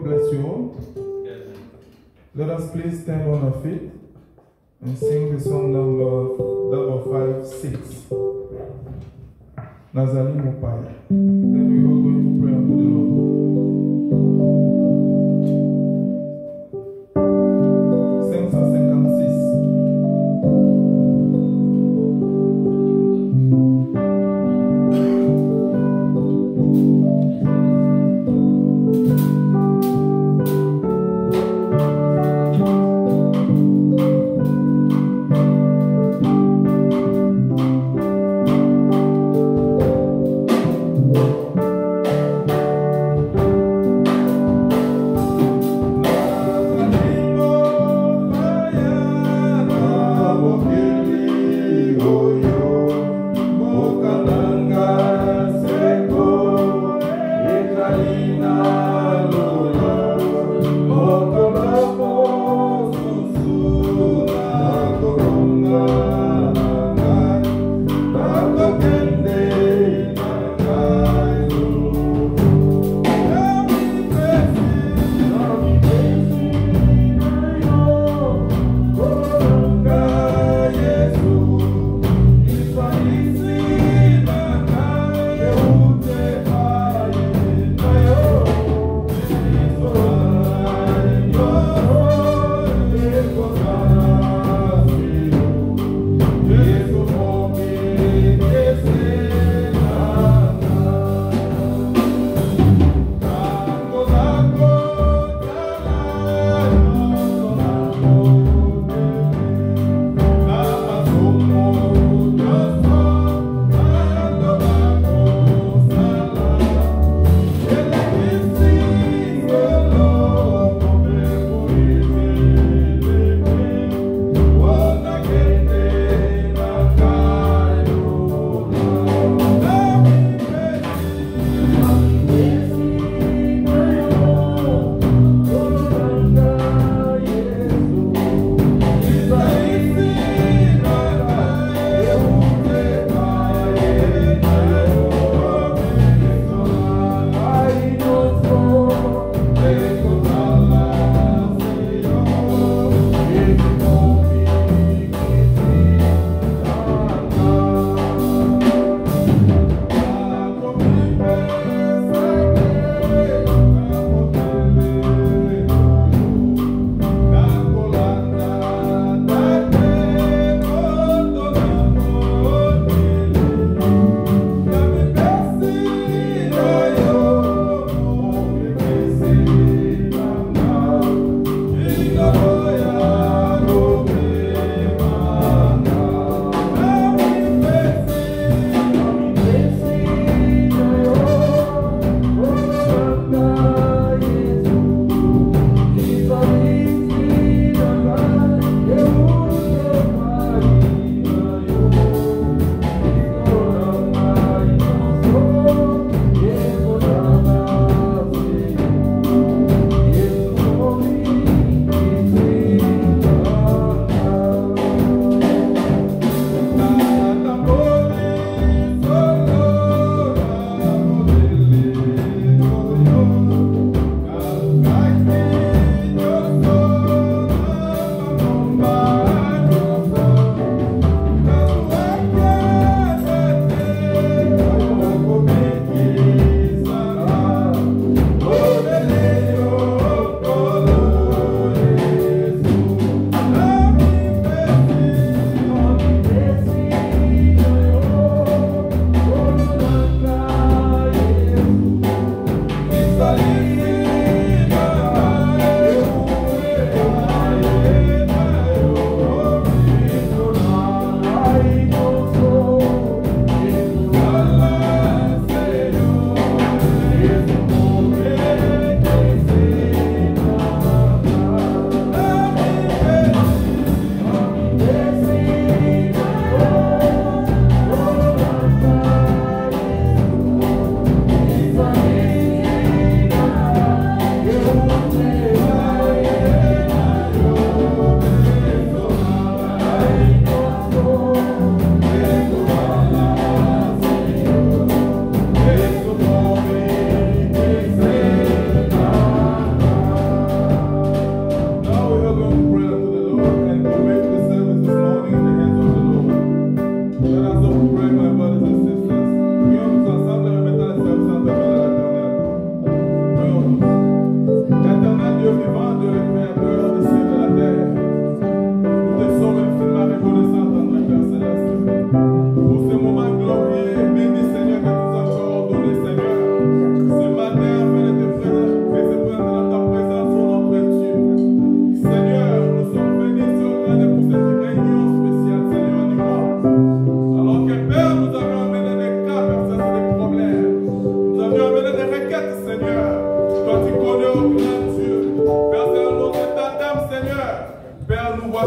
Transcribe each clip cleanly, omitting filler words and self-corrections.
God bless you all. Let us please stand on our feet and sing the song number 5-6. Nazali Mopaya. Then we are going to pray unto the Lord. 556.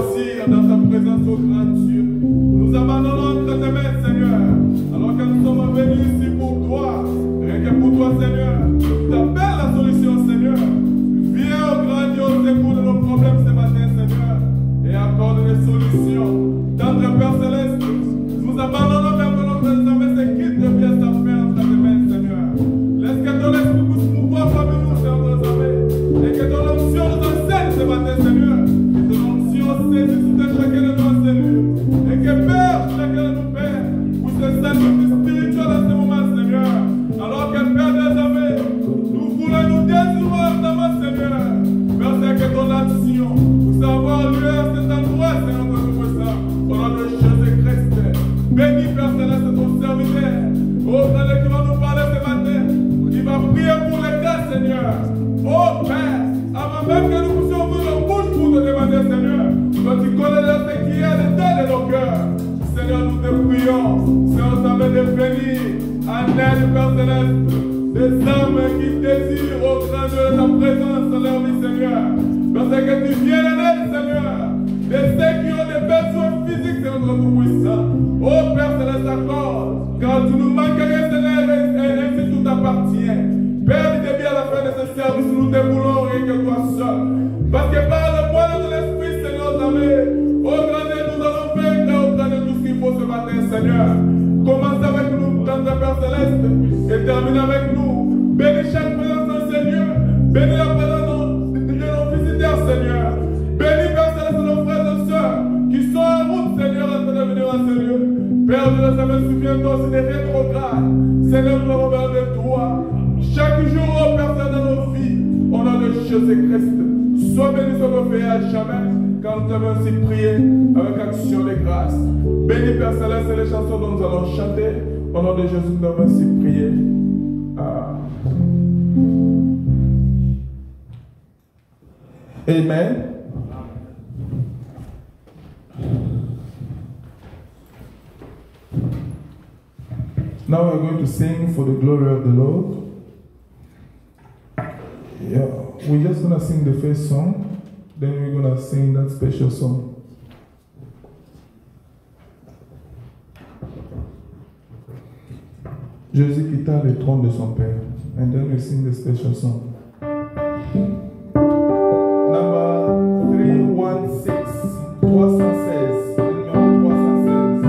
aussi dans ta présence, ô grand Dieu. Nous abandonnons entre tes mains, Seigneur. Alors que nous sommes venus ici pour toi, rien que pour toi, Seigneur. Tu t'appelles la solution, Seigneur. Viens au grand Dieu au secours de nos problèmes ce matin, Seigneur. Et accorde des solutions. Notre Père Céleste, nous abandonnons même notre examen, c'est quitte de bien sa paix entre tes mains, Seigneur. Laisse que ton esprit puisse pouvoir parmi nous, Seigneur, nos amis. Et que ton onction nous enseigne ce matin, Seigneur. Que ton onction saisit tout chacun de nos cellules. Et que Père, chacun de nos pères, puisse se saluer spirituel à ce moment, Seigneur. Alors que Père des amis, nous voulons nous désirer ardemment, Seigneur. Merci que ton action puisse avoir lieu à cet endroit, Seigneur, notre puissant. Au nom de Jésus-Christ. Bénis, Père Céleste, ton serviteur. Oh, Frère, qui va nous parler ce matin. Qui va prier pour les cas, Seigneur. Oh, Père, avant même que nous puissions ouvrir nos bouches pour te demander, Seigneur. Toi, tu connais ce qui est à l'intérieur de nos cœurs. Seigneur, nous te prions. Seigneur, ça veut devenir en aide, Père Céleste. Des âmes qui désirent au grand Dieu de ta présence dans leur vie, Seigneur. Parce que tu viens en aide, Seigneur. De ceux qui ont des besoins physiques, c'est notre tout-puissant. Oh Père Céleste, accorde. Car tu nous manques rien, Seigneur, et ainsi tout t'appartient. Père, dis bien à la fin de ce service, nous ne voulons rien que toi seul. Parce que par le poids de l'Esprit, Seigneur, au grand Dieu, nous allons faire au grand Dieu tout ce qu'il faut ce matin, Seigneur. Commence avec nous, notre Père Céleste, et termine avec nous. Bénis chaque présence dans ces lieux. Bénis la présence de nos visiteurs, Seigneur. Bénis, Père Céleste, nos frères et sœurs qui sont en route, Seigneur, en train de venir à ce lieu. Père de la semaine, souviens-toi aussi des rétrogrades. Seigneur, nous avons besoin de toi. Chaque jour, oh Père, dans nos vies, au nom de Jésus-Christ, sois béni, sois glorifié à jamais, car nous t'avons ainsi prié avec action de grâce. Bénis, Père Céleste, les chansons dont nous allons chanter. Au nom de Jésus, nous t'avons ainsi prié. Amen. Now we're going to sing for the glory of the Lord. Yeah, we're just going to sing the first song, then we're going to sing that special song. Jésus quitta le trône de son Père, and then we sing the special song. Number 316, 316, numéro 316.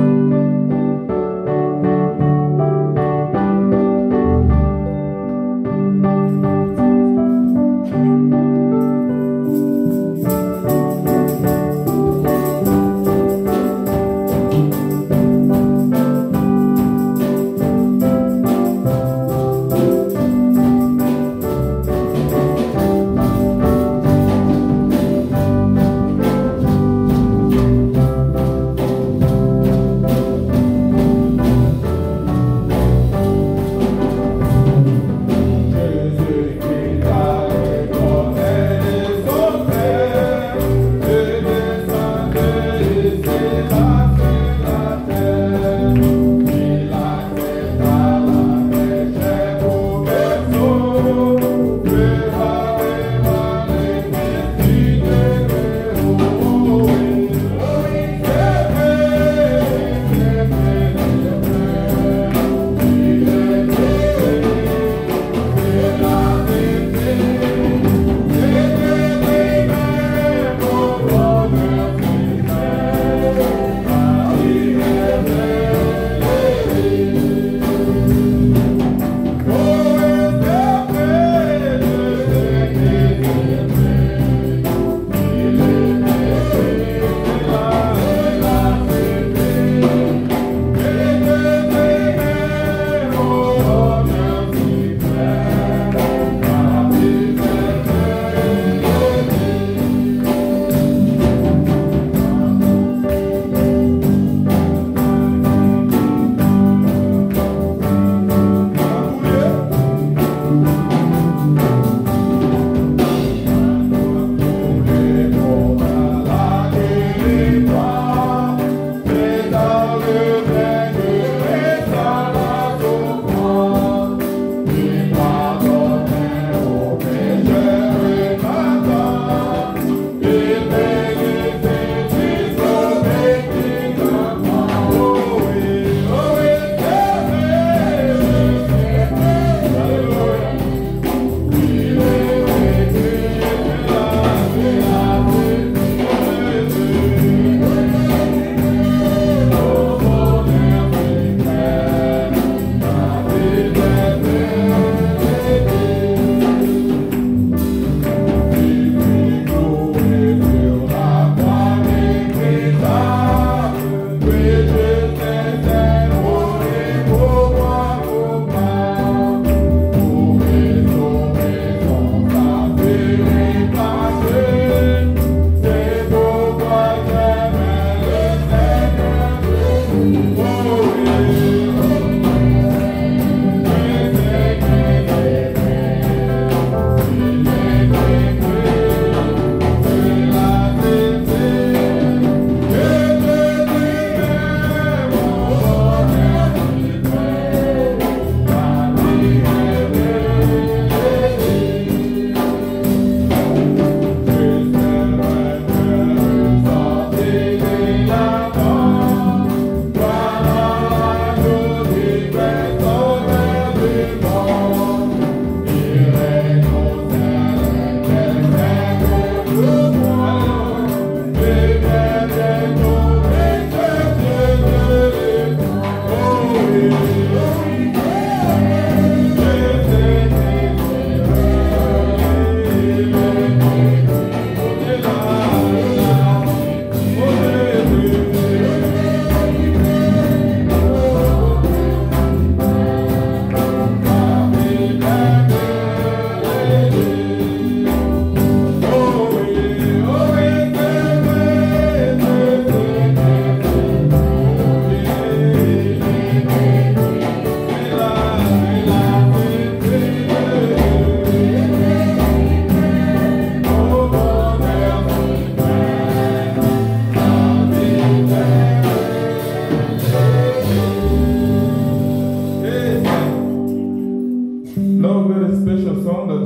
Now we got a special song that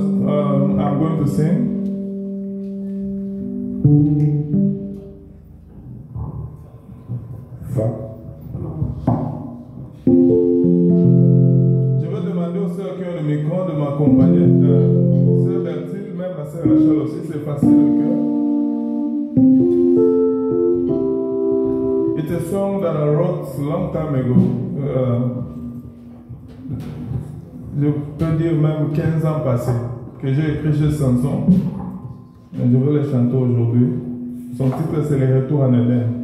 I'm going to sing. Je vais demander aux sœurs qui ont le micro de m'accompagner. Sœur Bertille, même la sœur Rachel aussi, c'est facile le cœur. It's a song that I wrote a long time ago. Je peux dire même 15 ans passés que j'ai écrit chez Samson. Et je veux les chanter aujourd'hui. Son titre c'est Les Retours en Éden.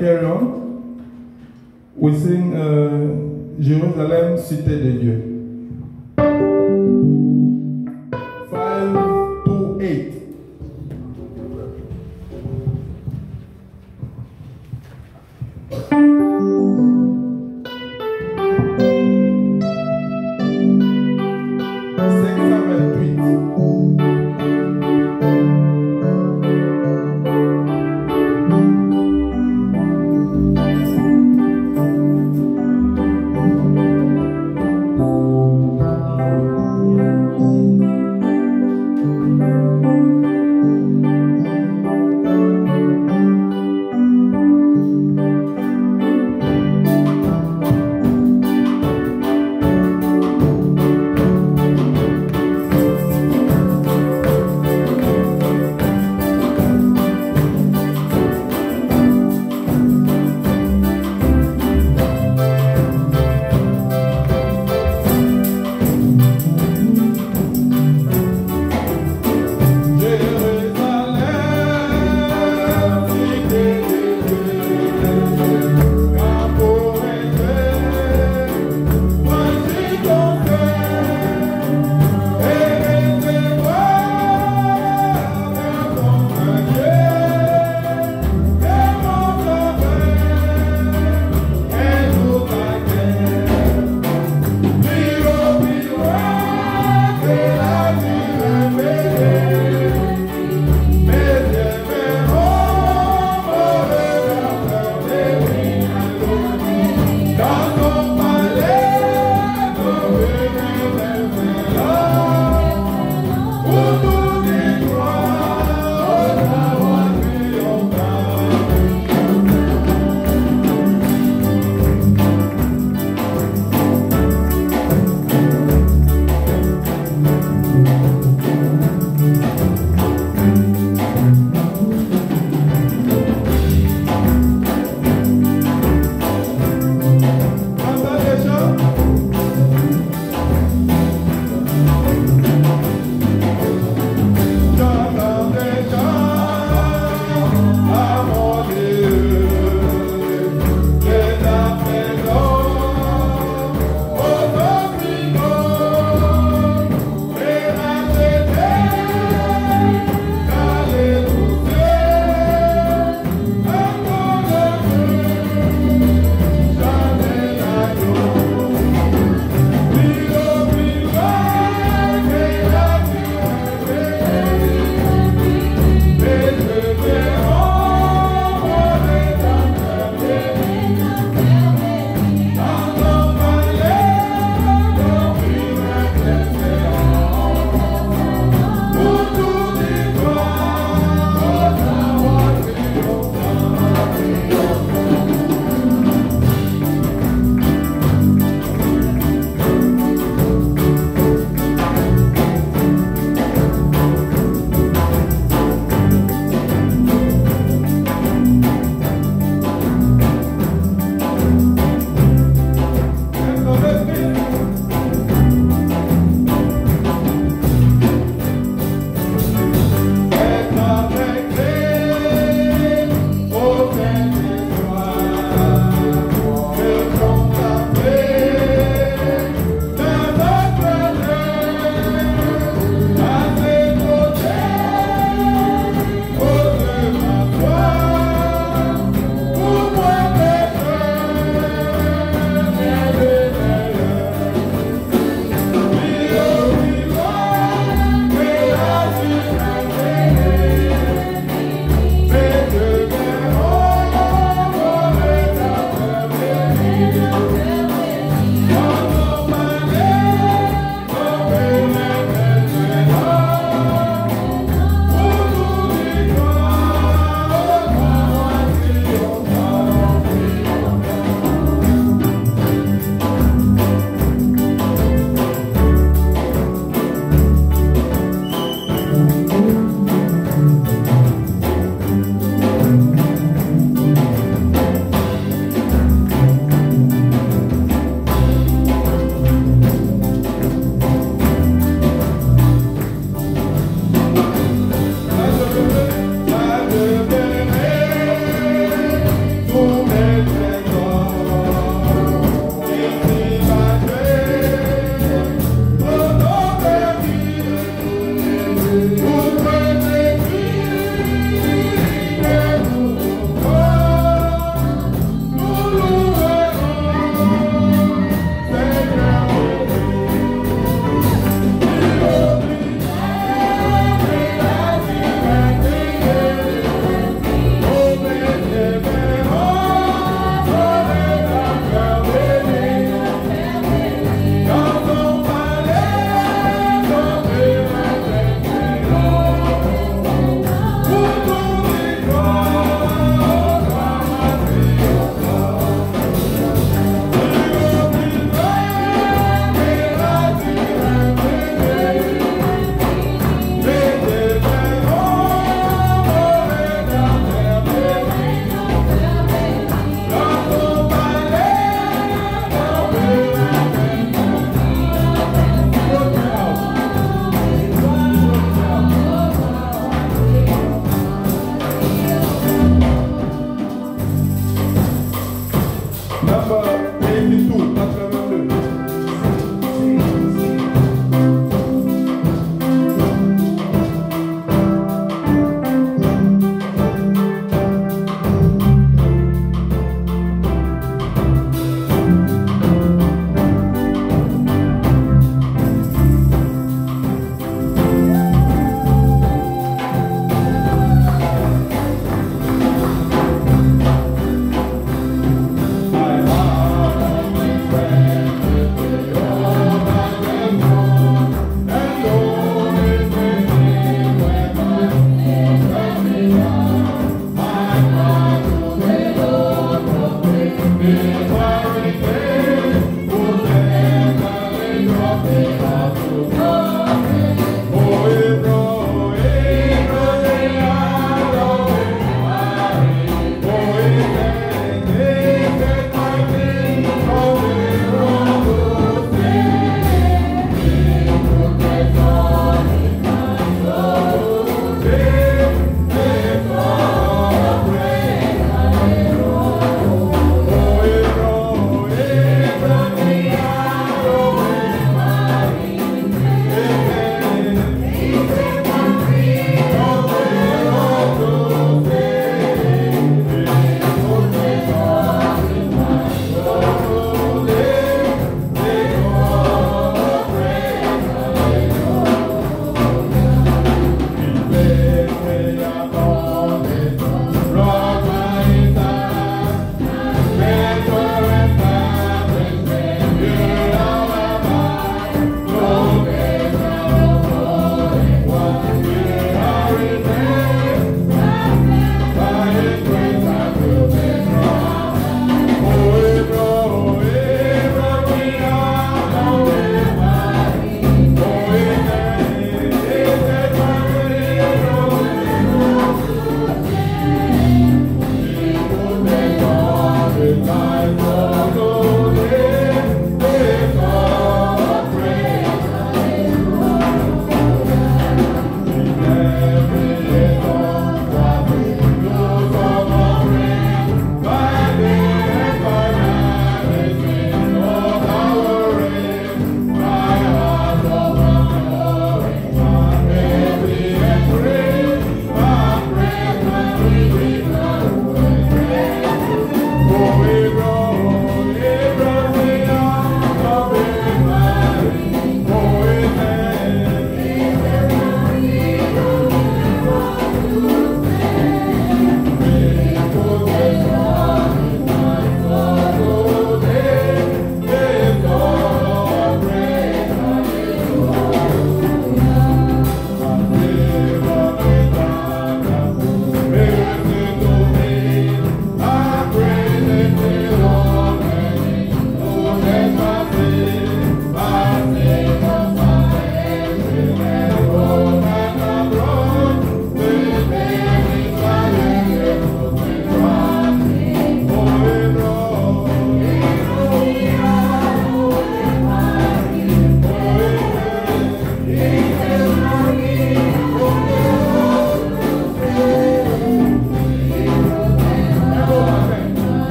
Carry on. We sing Jérusalem, cité de Dieu. 5 to 8.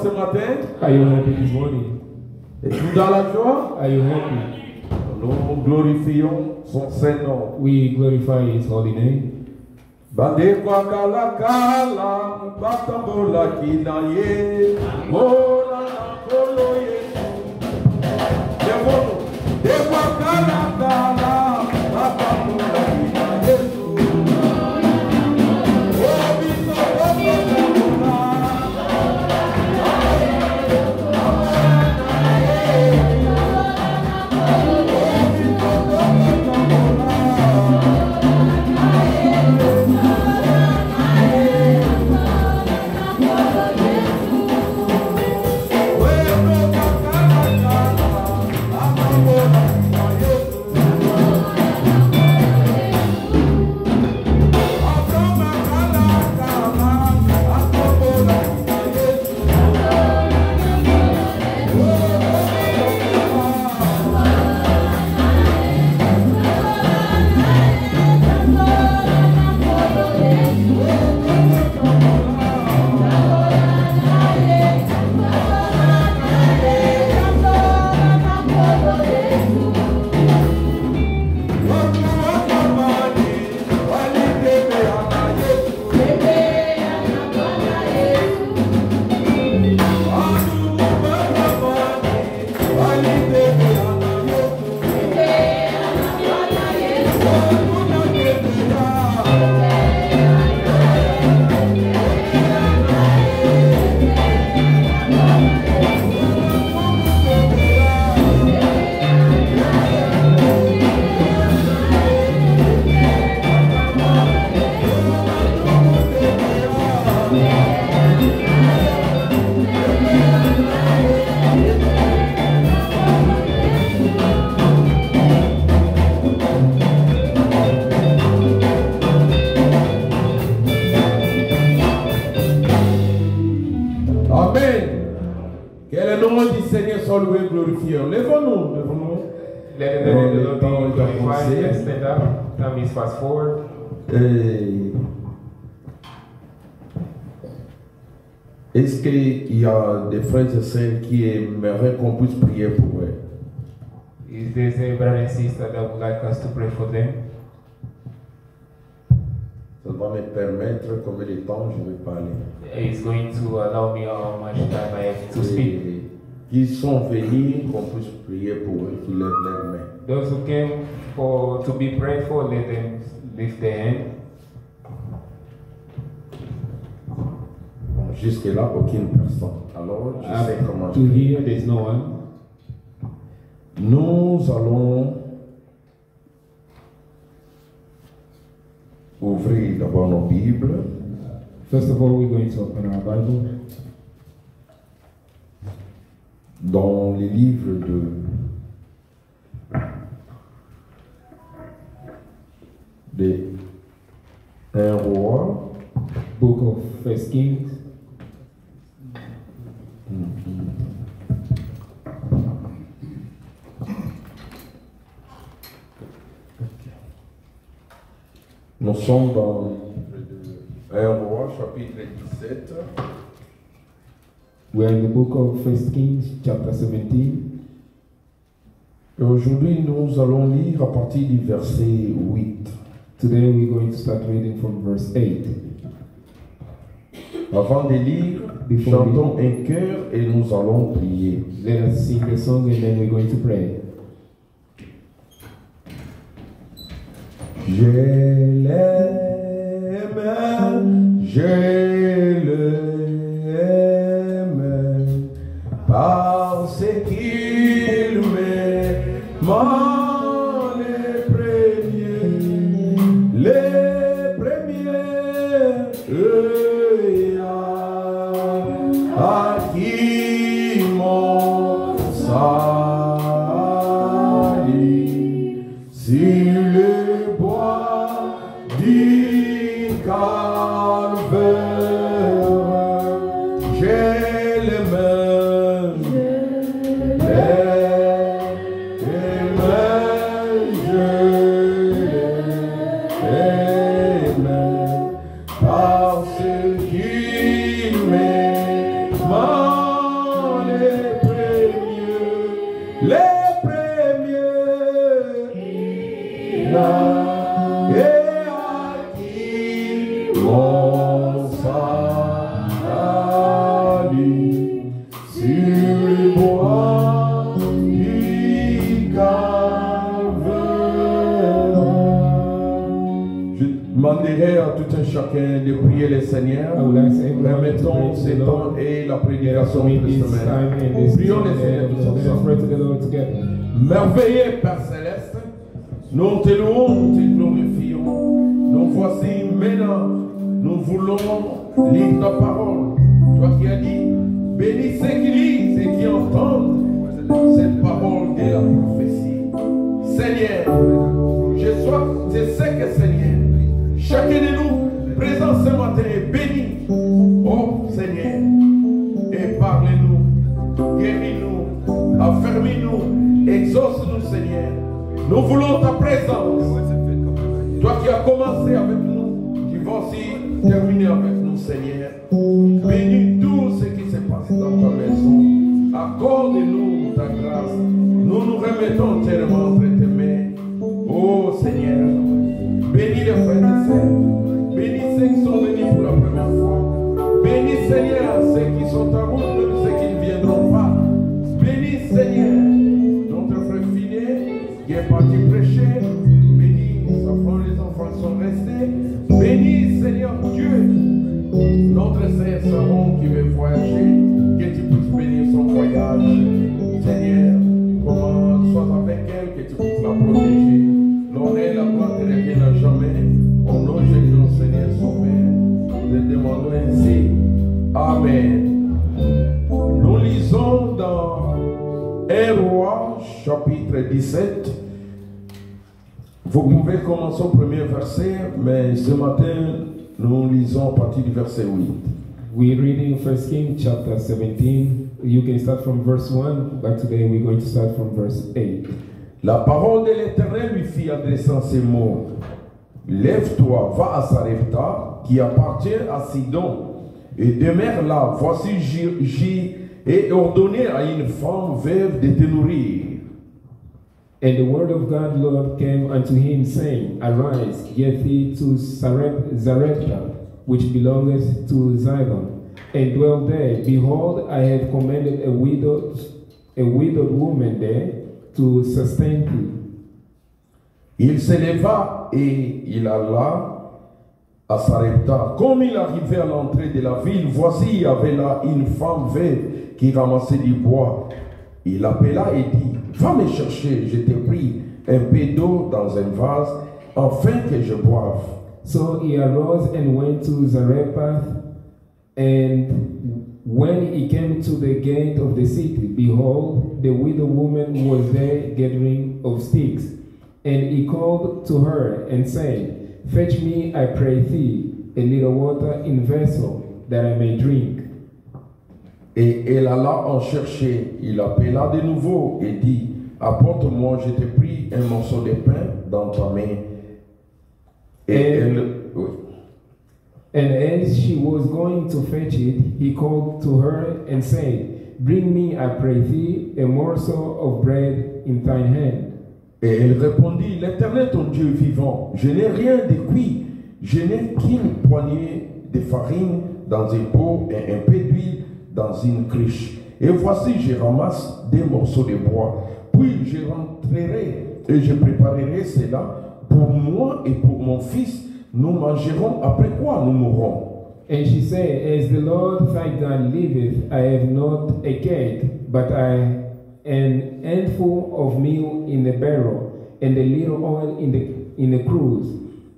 ce matin? Are you happy this morning? Es-tu dans la joie? Are you happy? Nous glorifions son Saint-Nom. We glorify His holy name. Bande kwa kala kala, batambola kinaye, ora na kolo Yesu. De kwa kala kala, batambola kinaye. Oh, biso batambola. Levons-nous, levons-nous. Let the Lord be glorified. Let's stand up. Time is fast forward. Est-ce qu'il y a des frères et sœurs qui aimeraient qu'on puisse prier pour eux? Is there a brother and sister that would like us to pray for them? Ça va me permettre combien de temps je vais parler. It's going to allow me how much time I have to speak. Qui sont venus, qu'on puisse prier pour eux, qu'ils lèvent leurs mains. Those who came to be prayed for, let them lift their hand. Bon, jusque-là, aucune personne. Alors, je sais comment. To here, there's no one. Nous allons ouvrir d'abord nos Bibles. First of all, we're going to open our Bible. Dans les livres de 1 Roi, Book of First Kings. Nous sommes dans le livre de 1 Roi, chapitre 17. We are in the book of First Kings, chapter 17. Et aujourd'hui, nous allons lire à partir du verset 8. Today we're going to start reading from verse 8. Avant de lire, chantons un chœur et nous allons prier. Let us sing the song and then we're going to pray. Je l'aime, parce qu'il m'aime les premiers, à qui m'ont sali sur le bois du calvaire. Je l'aime. Parce qu'il m'aime. et à qui mon salut sur le bois du Calvaire. Je demanderai à tout un chacun de prier le Seigneur. Remettons ces temps et la prédication de cette semaine. Prions le Seigneur tous ensemble. Merveilleux Père Céleste, nous te louons, nous te glorifions. Nous voici maintenant, nous voulons lire ta parole. Toi qui as dit, bénis ceux qui lisent et qui entendent cette parole de la prophétie. Seigneur, je sais que Seigneur, chacun de nous présent ce matin est béni. Oh Seigneur, et parlez-nous, guéris-nous, affermis-nous, exauce-nous Seigneur. Nous voulons ta présence. Toi qui as commencé avec nous, qui vas aussi terminer avec nous Seigneur. Bénis tout ce qui se passe dans ta maison. Accorde-nous ta grâce. Nous nous remettons tellement entre tes mains. Oh Seigneur, bénis les frères et sœurs. Bénis ceux qui sont venus pour la première fois. Bénis Seigneur ceux qui sont en route, même ceux qui ne viendront pas. Bénis Seigneur notre frère Finet qui est parti prêcher. Bénis sa femme, les enfants qui sont restés. Bénis Seigneur Dieu notre sœur Saron qui veut voyager. Que tu puisses bénir son voyage. Seigneur, comment sois avec elle, que tu puisses la protéger. L'honneur, la gloire te reviennent à jamais. Au nom de Jésus, notre Seigneur, Sauveur, nous demandons ainsi. Amen. Nous lisons dans 1 Roi, chapitre 17. Vous pouvez commencer au premier verset, mais ce matin, nous lisons à partir du verset 8. We're reading 1 Kings chapter 17. You can start from verse 1, but today we're going to start from verse 8. La parole de l'Éternel lui fit adressant ces mots. Lève-toi, va à Sarepta, qui appartient à Sidon, et demeure là. Voici, j'ai ordonné à une femme veuve de te nourrir. And the word of God, Lord, came unto him, saying, Arise, get thee to Zarephath, which belongeth to Zidon, and dwell there. Behold, I have commanded a widowed woman there to sustain thee. Il se leva et il alla à Sarepta. Comme il arrivait à l'entrée de la ville, voici, il y avait là une femme veuve qui ramassait du bois. Il appela et dit, va me chercher, je t'ai pris un peu d'eau dans un vase, afin que je boive. So he arose and went to Zarephath, and when he came to the gate of the city, behold, the widow woman was there gathering of sticks. And he called to her and said, Fetch me, I pray thee, a little water in vessel, that I may drink. Et elle alla en chercher. Il appela de nouveau et dit, apporte-moi, je t'ai pris un morceau de pain dans ta main. And as she was going to fetch it, he called to her and said, Bring me, I pray thee, a morsel of bread in thine hand. Et elle répondit, l'Éternel ton Dieu vivant, je n'ai rien de cuit, je n'ai qu'une poignée de farine dans un pot et un peu d'huile dans une cruche. Et voici, je ramasse des morceaux de bois. Puis je rentrerai et je préparerai cela pour moi et pour mon fils. Nous mangerons, après quoi nous mourrons. And she said, As the Lord thy God liveth, I have not a cake, but an handful of meal in the barrel, and a little oil in the cruse.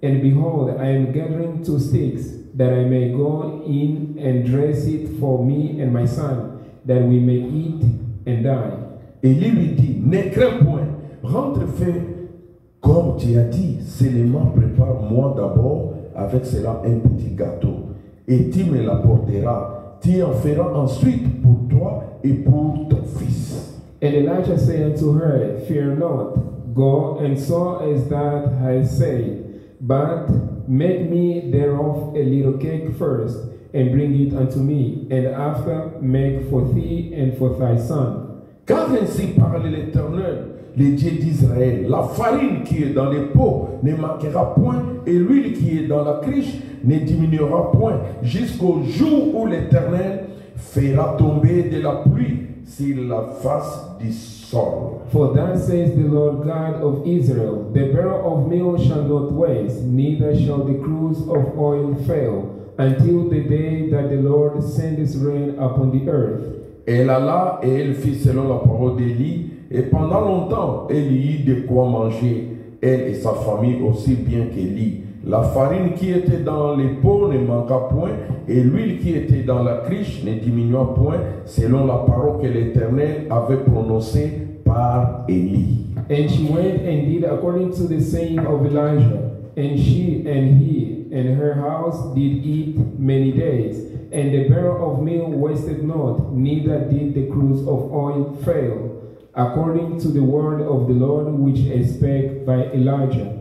And behold, I am gathering 2 sticks, that I may go in and dress it for me and my son, that we may eat and die. Et il lui dit, ne crains point, rentre fais comme tu as dit, seulement prépare-moi d'abord avec cela un petit gâteau, et tu me l'apporteras, tu en feras ensuite pour toi et pour ton fils. And Elijah said unto her, Fear not, go and sow as thou hast said, but make me thereof a little cake first, and bring it unto me, and after make for thee and for thy son. Car ainsi parle l'Éternel, le Dieu d'Israël. La farine qui est dans les pots ne manquera point, et l'huile qui est dans la cruche ne diminuera point, jusqu'au jour où l'Éternel fera tomber de la pluie sur la face du sol. For thus says the Lord God of Israel, the barrel of meal shall not waste, neither shall the cruse of oil fail, until the day that the Lord sends rain upon the earth. Elle alla et elle fit selon la parole d'Élie, et pendant longtemps elle y eut de quoi manger, elle et sa famille aussi bien qu'Élie. La farine qui était dans les pots ne manqua point, et l'huile qui était dans la cruche ne diminua point, selon la parole que l'Éternel avait prononcée par Élie. And she went and did according to the saying of Elijah, and she and he and her house did eat many days, and the barrel of meal wasted not, neither did the cruse of oil fail, according to the word of the Lord which spake by Elijah.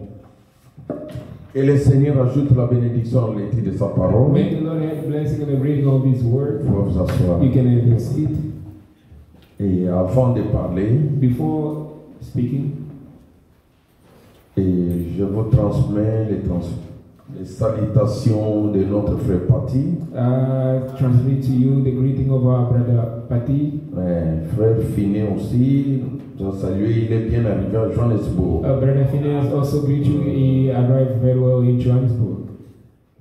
Et le Seigneur ajoute la bénédiction en l'étude de sa parole. May the Lord have blessing in the reading of His word. Vous pouvez vous asseoir. You can have your seat. Et avant de parler, Before speaking, et je vous transmets les salutations de notre frère Pati. transmit to you the greeting of our brother Pati. Frère Finet aussi, je salue, il est bien arrivé à Johannesburg. Brother Phineas also greet you. He arrived very well in Johannesburg.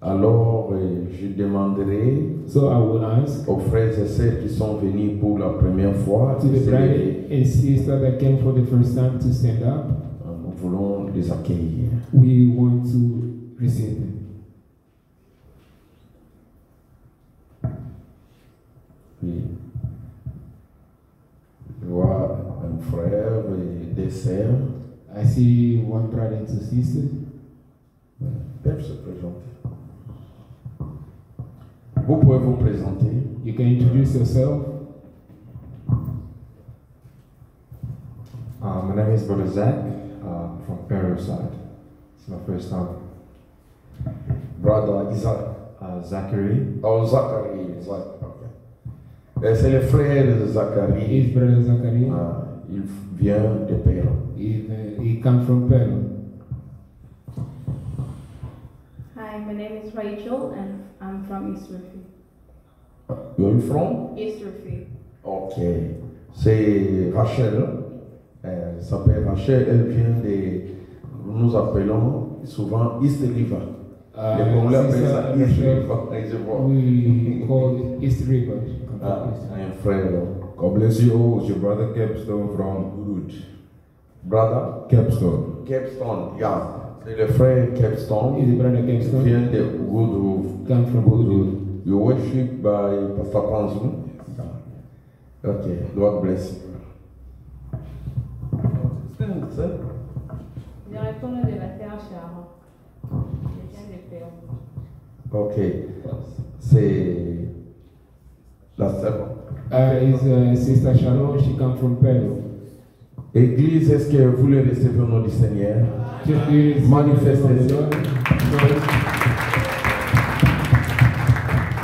Alors, je demanderai So I will ask aux frères et sœurs qui sont venus pour la première fois to de the se brother lever. and sister that came for the first time to stand up. Nous voulons les accueillir. We want to receive them. Oui. Je vois un frère et des sœurs. I see one brother and two sisters. Peuvent se présenter. Vous pouvez vous présenter. You can introduce yourself. My name is Brother Zach from Peru side. It's my first time. Brother Isaac. Zachary. Oh, Zachary. Okay. C'est le frère de Zachary. His brother Zachary. Il vient de Peru. He comes from Peru. Hi, my name is Rachel and I'm from East Rufy. You're from? East Rufy. Ok. C'est Rachel. Elle s'appelle Rachel. Elle vient de. Nous appelons souvent East River. Les Congolais appellent ça East River. We call it East River. Un frère. God bless you all. It's your brother Capstone from Urud. Brother? Capstone. Capstone, yeah. C'est le frère Capstone. Is the brother Il Capstone? vient de Woodruff. Come from Woodruff. You worship by Pastor Panzu. Okay, God bless you. Je réponds de la terre Sharon. Je viens de Pérou. Ok, c'est la sœur. His sister Sharon, she comes from Peru. Église, est-ce que vous le recevez au nom du Seigneur? Manifestez.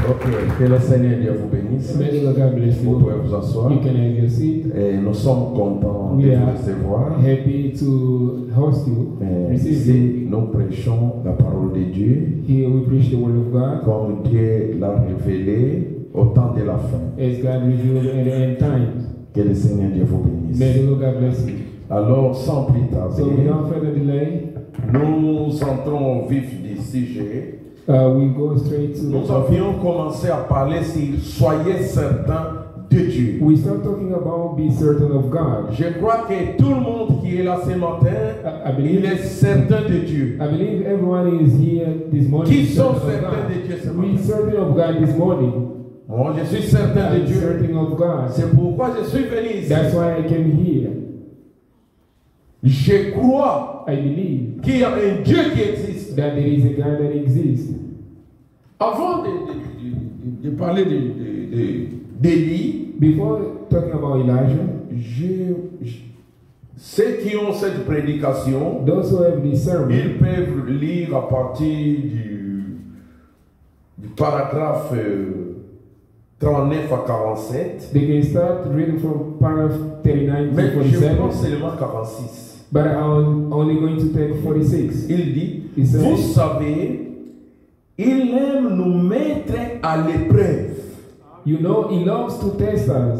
Ok, que le Seigneur Dieu vous bénisse. May the God bless Vous you. pouvez vous asseoir. You can have your seat. Et nous sommes contents de We vous are recevoir. happy to host you. Receive Ici, you. nous prêchons la parole de Dieu Here we preach the word of God comme Dieu l'a révélé au temps de la fin. as God revealed in the end times. Que le Seigneur Dieu vous bénisse. May the Lord God bless you. Alors, sans plus So tarder, without further delay, nous entrons au vif du sujet. we go straight to Nous the topic. avions commencé à parler sur soyez certains de Dieu. We start talking about be certain of God. Je crois que tout le monde qui est là ce matin, I il believe est certain de Dieu. I believe everyone is here this morning. Qui sont certain of certains God. de Dieu ce We matin? certain of God this morning. Moi, je suis certain de I'm Dieu. certain of God. C'est pourquoi je suis venu ici. That's why I came here. Je crois I believe qu'il y a un Dieu qui existe. that there is a God that exists. Avant de parler d'Élie, Before talking about Elijah, ceux qui ont cette prédication, those who have this sermon, ils peuvent lire à partir du paragraphe 39 à 47. They can start reading from paragraph 39 Mais to je 47. prends seulement 46. But I'm only going to take 46. Il dit, He says, vous savez, il aime nous mettre à l'épreuve. you know, he loves to test us.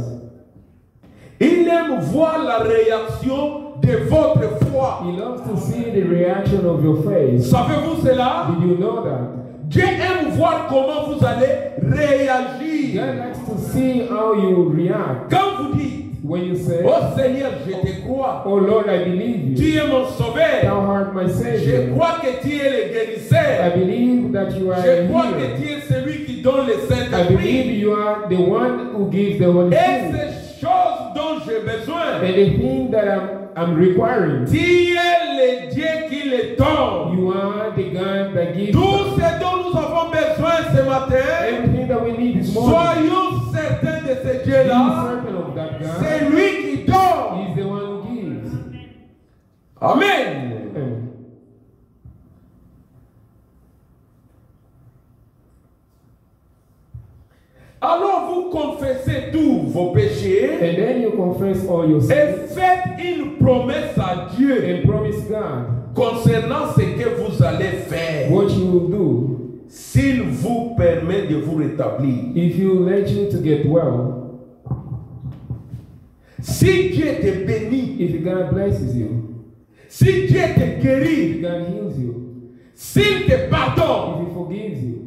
Il aime voir la réaction de votre foi. He loves to see the reaction of your faith. Savez-vous cela? Did you know that? Dieu aime voir comment vous allez réagir. God likes to see how you react. Quand vous dites, When you say, oh Seigneur, je te crois. oh Lord, I believe you. Tu es mon sauveur. Thou art my Je Savior. crois que tu es le I guérisseur. believe that you are Je a crois que healer. tu es celui qui donne le I believe Saint-Esprit. you are the one who gives the Holy Et Spirit. ces choses dont j'ai besoin, And the thing that I'm requiring, tu es le Dieu qui les donne. you are the God that gives Tout us. ce dont nous avons besoin ce matin, Everything that we need this morning. soyons certains de ce Be Dieu-là. certain of that God. C'est lui qui donne. He's the one who gives. Amen. Amen. Alors vous confessez tous vos péchés And then you confess all your sins et faites une promesse à Dieu and promise God concernant ce que vous allez faire. what you will do S'il vous permet de vous rétablir. if you let you to get well. Si Dieu te bénit, If God blesses you, si Dieu te if guérit, God heals you, s'il te pardonne, if He forgives you,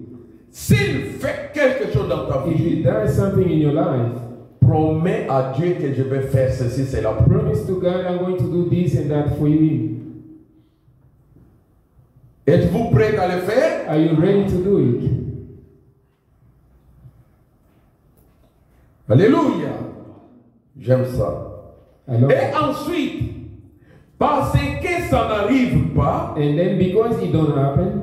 s'il fait quelque chose dans ta if He vie, does something in your life, promets à Dieu que je vais faire ceci, c'est la promesse. promise to God, I'm going to do this and that for you. Êtes-vous prêt à le faire? Are you ready to do it? Alléluia. J'aime ça. I love Et it. ensuite, parce que ça n'arrive pas, And then because it don't happen,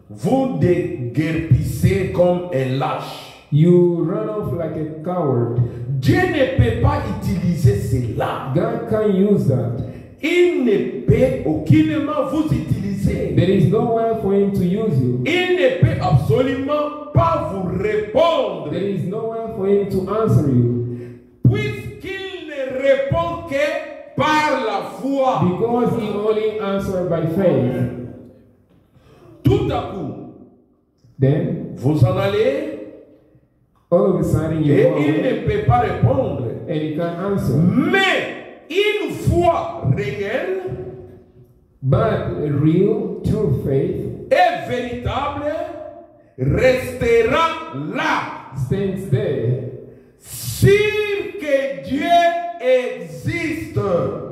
vous déguerpissez comme un lâche. you run off like a coward. Dieu ne peut pas utiliser cela. God can't use that. Il ne peut aucunement vous utiliser. There is no way for Him to use you. Il ne peut absolument pas vous répondre. There is no way for Him to answer you. Puisqu'il ne répond que par la foi. Because He only answers by faith. Tout à coup, Then, vous en allez all of a sudden, you et go il away ne peut pas répondre. and He can't answer. Mais une foi réelle But real, true faith et véritable restera là. stands there, Sûr que Dieu existe.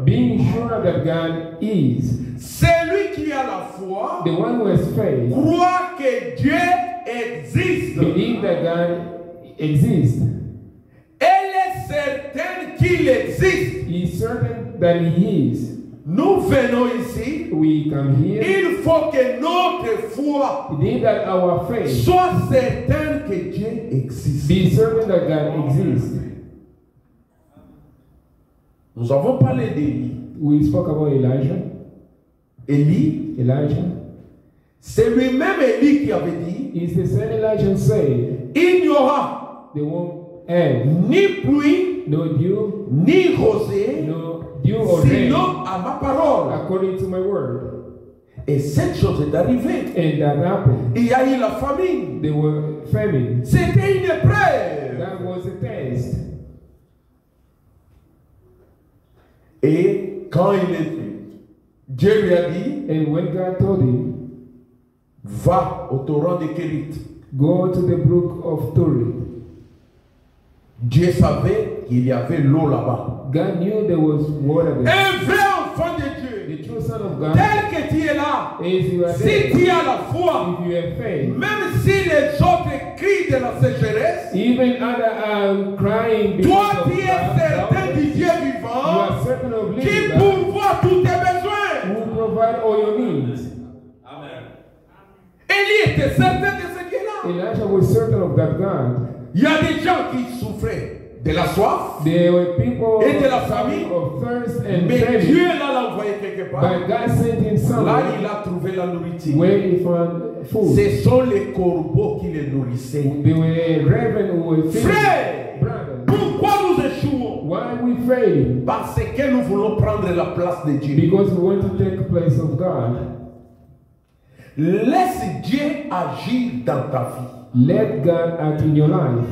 being sure that God is. Celui qui a la foi The one who has faith, croit que Dieu existe. believe that God exists. Elle est certaine qu'il existe. He is certain that He is. Nous venons ici. We come here. Il faut que notre foi It is that our faith soit certaine que Dieu existe. be certain that God exists. Nous avons parlé d'Élie. We spoke about Elijah. Elijah. C'est lui-même Élie qui avait dit, Is the same Elijah said, il n'y aura they won't have ni pluie, no dew, ni rosée, no dew or rain, sinon à ma parole. according to my word. Et cette chose est arrivée. And that happened. Il y a eu la famine. They were famine. C'était une épreuve. That was a test. Et quand Dieu lui a dit, And when God told him, va au torrent de Kérit. go to the brook of Turi, Dieu savait qu'il y avait l'eau là-bas. God knew there was water there. Un vrai enfant de Dieu, The true Son of God, tel que tu es là, is you are si there. tu as la foi, If you have faith, même si les autres crient de la sécheresse, even other are crying toi because of tu es certain du Dieu you are vivant certain of qui living God, pourvoit tous tes besoins. who provide all your needs. Élie était certain de ce Dieu-là. Elijah was certain of that God. Il y a des gens qui souffraient. de la soif They were people et de la famine. of thirst and Mais famine. Dieu l'a envoyé quelque part. But God sent him Là, somewhere il a trouvé la nourriture. where he found food. Ce sont les corbeaux qui les nourrissaient. They were raven who were feeding. Frère, Brothers, pourquoi nous échouons? why are we failing? Parce que nous voulons prendre la place de Dieu. Because we want to take the place of God. Laisse Dieu agir dans ta vie. Let God act in your life.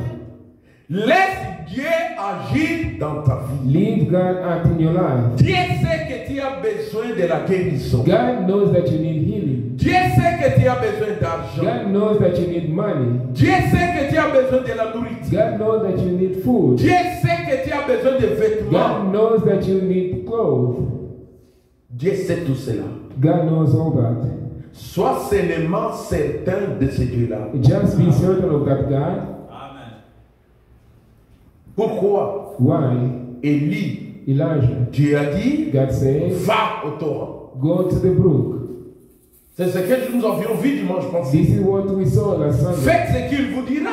Laisse Dieu agir dans ta vie. Leave God act in your life. Dieu sait que tu as besoin de la guérison. God knows that you need healing. Dieu sait que tu as besoin d'argent. God knows that you need money. Dieu sait que tu as besoin de la nourriture. God knows that you need food. Dieu sait que tu as besoin de vêtements. God knows that you need clothes. Dieu sait tout cela. God knows all that. Sois seulement certain de ce Dieu-là. Just be certain of that God. Pourquoi? Why? Élie, Elijah. Dieu a dit, God said, va au torrent. go to the brook. C'est ce que nous avions vu dimanche passé. This is what we saw last Sunday. Faites ce qu'il vous dira.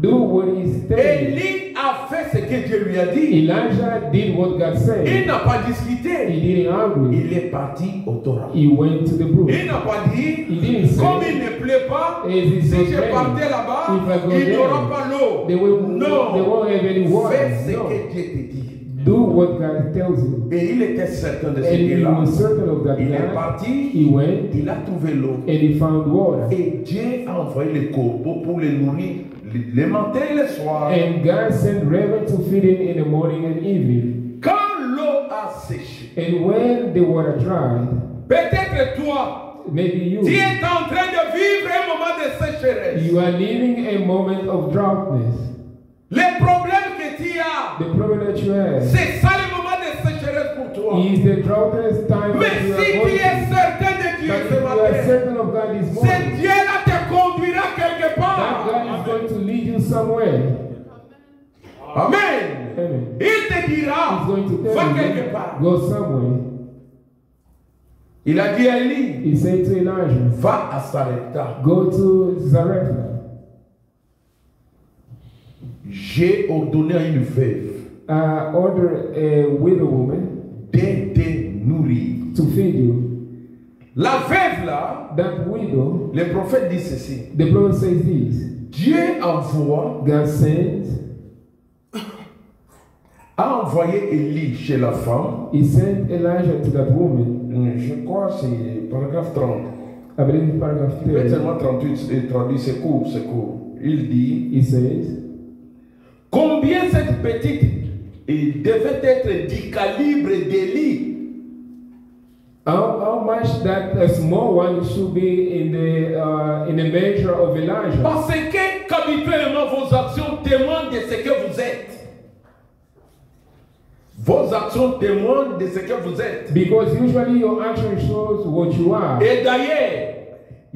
Do what he's telling you. Élie a fait ce que Dieu lui a dit. Elijah did what God Il said. n'a pas discuté. He didn't argue. Il est parti au torrent. He went to the brook. Il n'a pas dit, He didn't say, comme il ne plaît pas, Is it si so je plain? partais là-bas, If I go il n'y aura there, pas l'eau. they won't Non. have any water. Fais ce No. que Dieu te dit. Do what God tells you. Et il était certain de ce And he Dieu-là. was certain of that Il est God. parti, He went il a trouvé l'eau. and he found water. Et Dieu a envoyé les corbeaux pour les nourrir le matin et le soir. And God sent raven to feed him in the morning and evening. Quand l'eau a séché, And when the water dried, peut-être toi, maybe you tu es en train de vivre un moment de sécheresse. you are living a moment of droughtness. Les problèmes que tu as, The problem that you have c'est ça le moment de sécheresse pour toi. is the droughtness time Mais that you si are tu going es through. certain de Dieu But ce if you are matin, certain of God this ce morning, Dieu-là te conduira quelque that part. God is going to lead you somewhere. Amen. Amen. Il te dira, He's going to va tell quelque you, part. go somewhere. Il a dit à Élie, He said to Elijah, va à Sarepta. go to Zarephath. J'ai ordonné à une veuve Order a widow woman de te nourrir. to feed you. La veuve là, That widow, le prophète dit ceci. the prophet says this, Dieu envoie, God sent, a envoyé Élie chez la femme. he sent Elijah to that woman. Je crois que c'est paragraphe 30. I believe in paragraph 10. Peut-être seulement 38 et traduit, c'est court, c'est court. Il dit, He says, combien cette petite devait être du calibre d'Élie? how much that a small one should be in the measure of Elijah. Parce que qu'habituellement vos actions témoignent de ce que vous êtes. Vos actions témoignent de ce que vous êtes. Because usually your action shows what you are. Et d'ailleurs,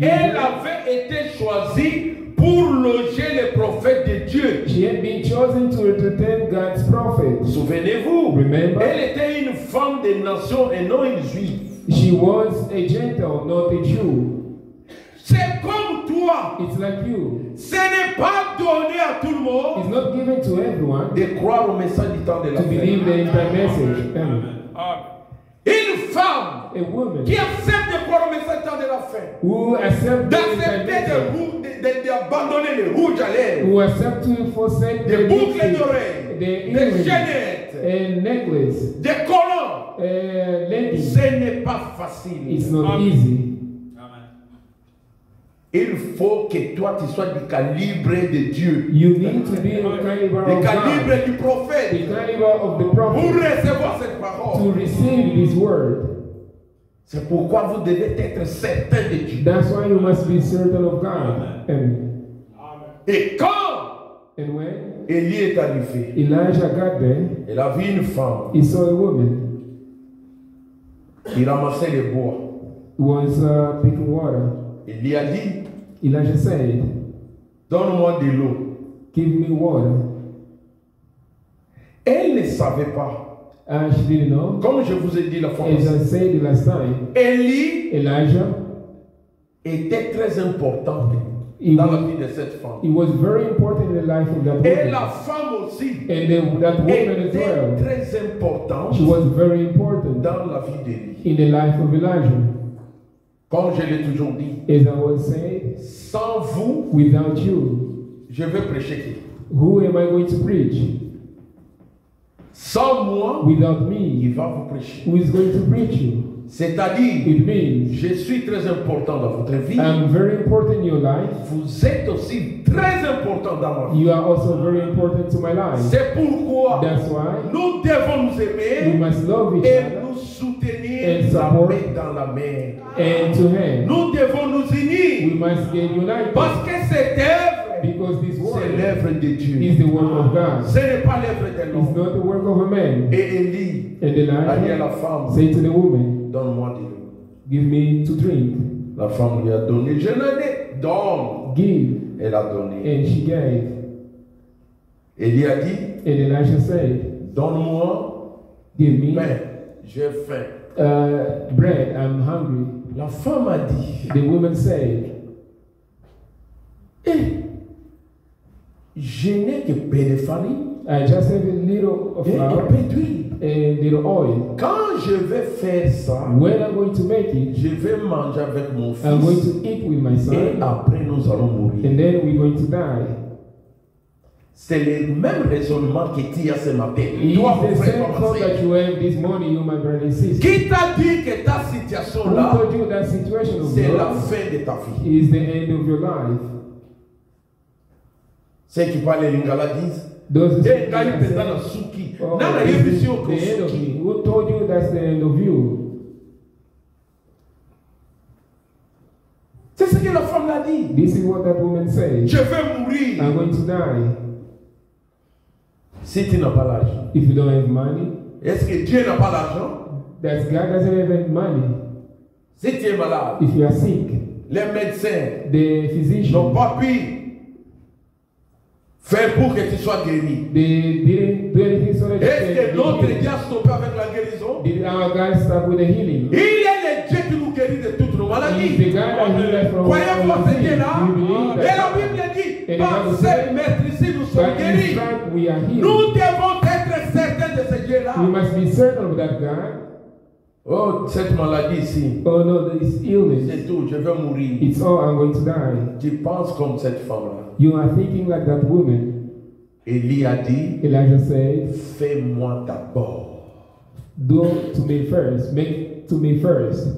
elle avait été choisie pour loger les prophètes de Dieu. She had been chosen to entertain God's prophet. Souvenez-vous, Remember? elle était une femme des nations et non une juive. She was a Gentile, not a Jew. C'est comme toi. It's like you. Ce n'est pas donné à tout le It's monde not given to everyone de croire au message du temps de la to believe fin. the entire message. Amen. Une femme A woman qui accepte de croire au message du temps de la fin, who accepts the d'accepter entire message, d'abandonner les rouges à lèvres, who accept to forsake des the boucles lipstick, d'oreilles, the des earrings, chaînettes, and necklace, des collants. leggings. Ce n'est pas facile. It's not easy. Il faut que toi tu sois du calibre de Dieu, You need to be in the caliber du of God, calibre du the prophète, caliber of the pour prophet, recevoir cette to parole. receive this word. C'est pourquoi vous devez être certain de Dieu. That's why you must be certain of God. Et quand And when Élie est arrivé, Elijah got there, il a vu une femme, he saw a woman il ramassait les bois. who was picking water. Il lui a dit, Elijah said, donne-moi de l'eau. give me water. Elle ne savait pas. She didn't know. Comme je vous ai dit la fois As passée, I said the last time, Élie Elijah était très important dans la vie de cette femme. It was very important in the life of that Et woman. la femme aussi And that woman as était well. très importante She was very important dans la vie d'Élie. in the life of Elijah. Comme je l'ai toujours dit, As I was saying, sans vous, without you, je vais prêcher qui? who am I going to preach? Sans moi, Without il me, va vous prêcher. who is going to preach you? C'est-à-dire, It means je suis très important dans votre vie. I'm very important in your life. Vous êtes aussi très important dans ma vie. You are also very important to my life. C'est pourquoi That's why nous devons nous we aimer must love each et other nous soutenir and la support main dans la main. and to hand. Nous devons nous We unir must get united parce que cette œuvre, because this c'est work l'œuvre de Dieu. is the work of God. Ce n'est pas l'œuvre de It's l'homme. not the work of a man. Et Élie And a dit à Elijah la femme, said to the woman, donne-moi de l'eau. give me to drink. La femme lui a donné, je n'en ai, donne. Give. Elle a donné. And she gave. Élie a dit, And Elijah said, donne-moi give me pain, j'ai faim. bread, I'm hungry. La femme a dit, The woman said, je n'ai que peu de farine I just have a little of et flour peu d'huile. and little oil. Quand je vais faire ça, When I'm going to make it, je vais manger avec mon I'm going fils to eat with my et son, après nous allons mourir. and then we're going to die. C'est le même raisonnement que tu as ce matin. It's Toi, mon the frère, same comment thought that c'est? you have this morning, you, my brother and sister. Qui t'a dit que ta situation Who là, told you that situation of c'est la yours fin de ta vie? is the end of your life? Ceux qui parlent lingala disent, Those who eh, say, quand il est dans la souki, oh, n'a this rien is vision que the end of souki. me. Who told you that's the end of you? C'est ce que la femme l'a dit. This is what that woman said. Je vais mourir. I'm going to die. Si tu n'as pas l'argent, If you don't have money, est-ce que Dieu n'a pas l'argent? that God doesn't have any money. Si tu es malade, If you are sick, les médecins the n'ont physician, pas pu faire pour que tu sois guéri. they didn't do anything so that Est-ce you que can notre be Dieu healed. a stoppé avec la guérison? Did our God stop with the healing? Il est le Dieu qui nous guérit de toutes nos He is maladies. the God that healed us from Croyez-vous à all ce disease. Dieu-là? We believe Et la that. Bible dit, Et par la Bible ses dit, maîtrises nous sommes By His guéris. stripes we are healed. Nous devons être certains de ce Dieu-là. We must be certain of that God. Oh, cette maladie ici, Oh no, this illness. c'est tout, je vais mourir. It's all, I'm going to die. Tu penses comme cette femme-là. You are thinking like that woman. Élie a dit, Elijah said, fais-moi d'abord. do to me first. Make to me first.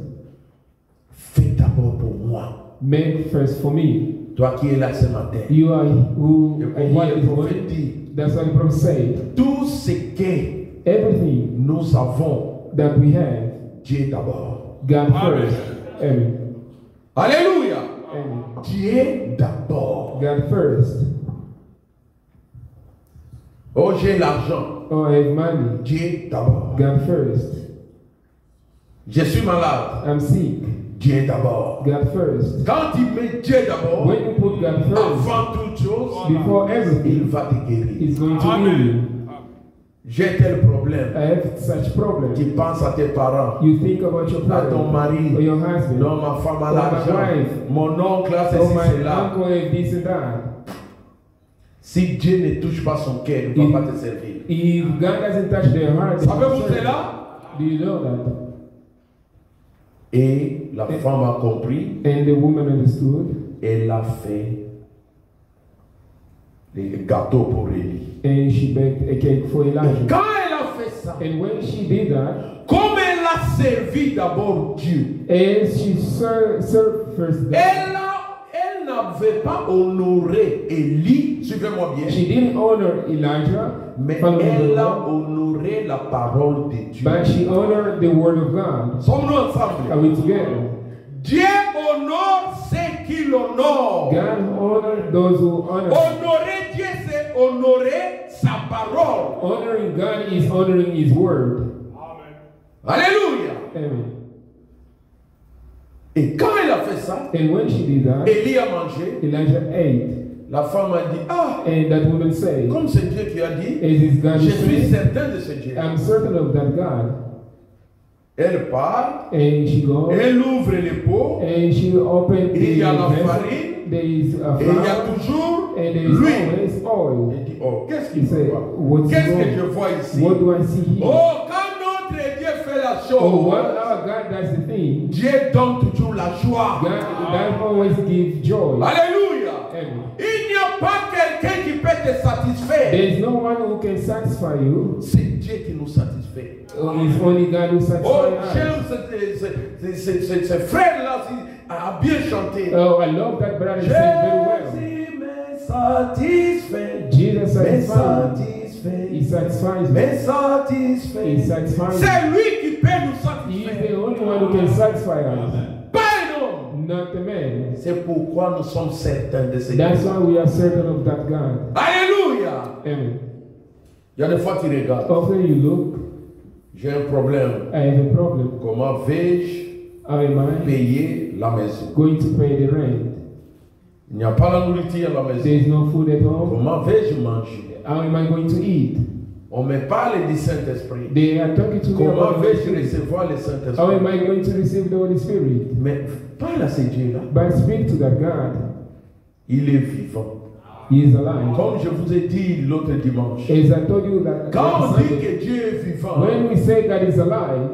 Fais d'abord pour moi. Make first for me. Toi qui es là ce matin. You are who Et are pour moi, here le this prophète morning. dit, That's what the prophet said. tout ce que Everything nous avons, that we have, Dieu d'abord. God first. Amen. Alléluia. Amen. Dieu d'abord. God first. Oh, j'ai l'argent. Oh, I have money. Dieu d'abord. God first. Je suis malade. I'm sick. Dieu d'abord. God first. Quand tu mets Dieu d'abord, When you put God first, avant toute chose, before il everything, va te guérir. He's going to heal you. J'ai tel problème. I have such problem. Tu penses à tes parents, You think about your à ton parents, mari. or your husband, Non, ma femme a or my l'argent. wife, Mon oncle a or ceci, my cela. uncle have this and that. Si Dieu ne touche pas son cœur, il ne va pas te servir. If God doesn't touch their heart, they Savez-vous won't serve. cela? Do you know that? Et la femme a compris. And the woman understood, Elle a fait des gâteaux pour Élie. and she baked a cake for Et Elijah. quand elle a fait ça, And when she did that, comme elle a servi d'abord Dieu, as she served first God, elle n'avait pas honoré Élie, suivez-moi bien, she didn't honor Elijah, mais following the elle a law, honoré la parole de Dieu. but she honored the word of God. Sommes-nous ensemble? Are we together? Dieu honore ceux qui l'honorent. God honored those who honor. Honorer Dieu, c'est honorer sa parole. Honoring God is honoring His word. Alléluia. Amen. Et quand elle a fait ça, And when she did that, Élie a mangé. Elijah ate. La femme a dit, ah, And that woman said, comme c'est Dieu qui a dit, as is God je suis said, certain de ce Dieu. I'm certain of that God. Elle part, and she goes, elle ouvre les pots, and she opens et il y a la vessel. farine, There is a et il y a flour, toujours and there is l'huile. always oil. Elle dit, oh, qu'est-ce He qu'il said, voit? what's Qu'est-ce que wrong? je vois ici? What do I see here? Oh, quand notre Dieu fait la Oh, chose, what our God does the thing. Dieu donne toujours la joie. God always gives joy. Alléluia. Amen. Il n'y a pas quelqu'un qui peut te satisfaire. There is no one who can satisfy you. C'est Dieu qui nous satisfait. It's only God who Oh, satisfies j'aime us. ce frère-là a bien chanté. Oh, I love that brother sing very well. Jésus me satisfait. Jesus Me satisfies. He satisfies me. Me satisfait. He satisfies. C'est lui qui peut nous He is satisfaire. the only one who can satisfy us, Pas un homme. not the man. C'est pourquoi nous sommes certains de ce That's Dieu. why we are certain of that God. Alléluia. Amen. Il y a des fois tu regardes. Often you look, J'ai un problème. I have a problem. Comment vais-je How am I payer la maison? going to pay the rent? Il n'y a pas la nourriture à la maison. There is no food at home. Comment vais-je manger? How am I going to eat? On me parle du Saint-Esprit. They are talking to me Comment about the vais-je Spirit. recevoir le How Saint-Esprit? am I going to receive the Holy Spirit? Mais parle à ce Dieu-là. But speak to that God. Il est vivant. He is alive. Comme je vous ai dit l'autre dimanche. As I told you that Quand on that dit Sunday, que Dieu est vivant, when we say God is alive,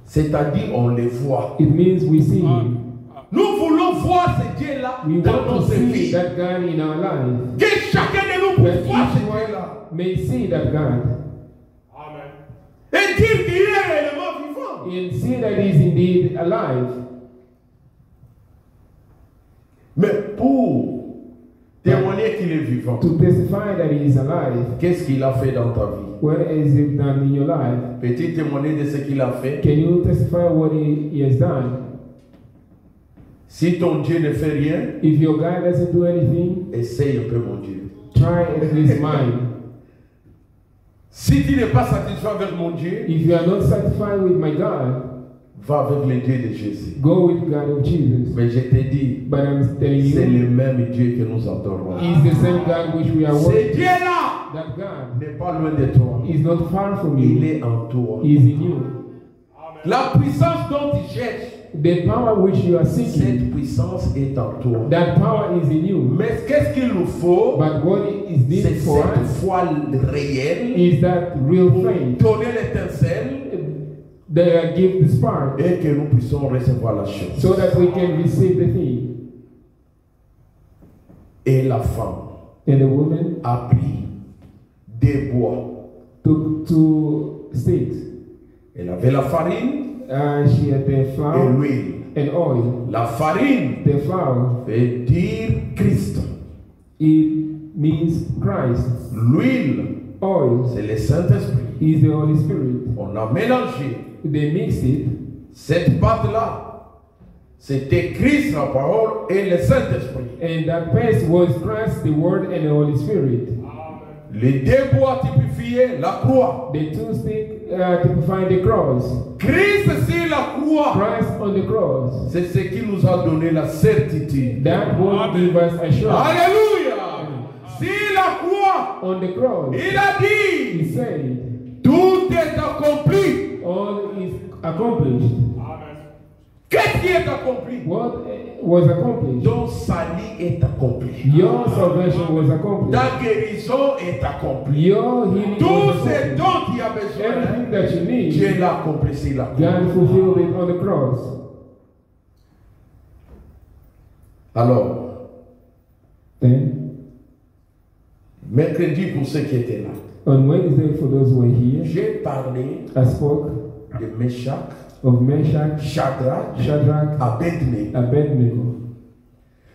c'est-à-dire on le voit. it means we see Him. Nous voulons voir ce Dieu-là We dans want to notre see vie. that God in our life. Que chacun de nous That puisse voir ce each Dieu-là. one may see that God Et dire qu'il est réellement vivant. and see that He is indeed alive. Mais pour témoigner qu'il est vivant, To testify that He is alive. qu'est-ce qu'il a fait dans ta vie? What is it done in your life? Peux-tu témoigner de ce qu'il a fait? Can you testify what He has done? Si ton Dieu ne fait rien, If your God doesn't do anything, essaye un peu mon Dieu. try at least mine. Si tu n'es pas satisfait avec mon Dieu, If you are not satisfied with my God, va avec le Dieu de Jésus. go with God of Jesus. Mais je te dis, But I'm telling c'est you, le même Dieu que nous adorons. He's the same God which we are Ce worshiping. Dieu-là That God n'est pas loin de toi. is not far from Il you. est en toi. He is in you. La puissance dont tu cherches, The power which you are seeking, cette puissance est en toi. that power is in you. Mais qu'est-ce qu'il nous faut? But what is C'est needed for cette us foi réelle is that real pour faith donner l'étincelle that give the spark et que nous puissions recevoir la chose. so that we can receive the thing. Et la femme And the woman a pris des bois. took 2 sticks. Elle avait la farine She had the et flour l'huile. and oil. La farine The flour, veut dire Christ. it means Christ. L'huile, Oil c'est le Saint-Esprit. is the Holy Spirit. On a mélangé They mixed it. cette pâte-là. C'était Christ, la parole, et le Saint-Esprit. And that paste was Christ, the Word, and the Holy Spirit. Les deux bois typifiaient la croix. The 2 sticks typifying the cross. Christ sur la croix. Christ on the cross. C'est ce qui nous a donné la certitude. That will give us assurance. Alléluia. Sur la croix, On the cross, il a He dit, said, tout est accompli. all is accomplished. Qu'est-ce qui est accompli? What was accomplished? Ton salut est accompli. Your salvation was accomplished. Ta guérison est accomplie. Your healing Tout was ce accomplished. dont tu as besoin, Everything that you need, Dieu l'a accompli sur la croix. God fulfilled it on the cross. Alors, Then, mercredi, pour ceux qui étaient là, on Wednesday, for those who were here, j'ai parlé I spoke de Meshach, of Meshach, Shadrach, Shadrach, Abednego. Abednego.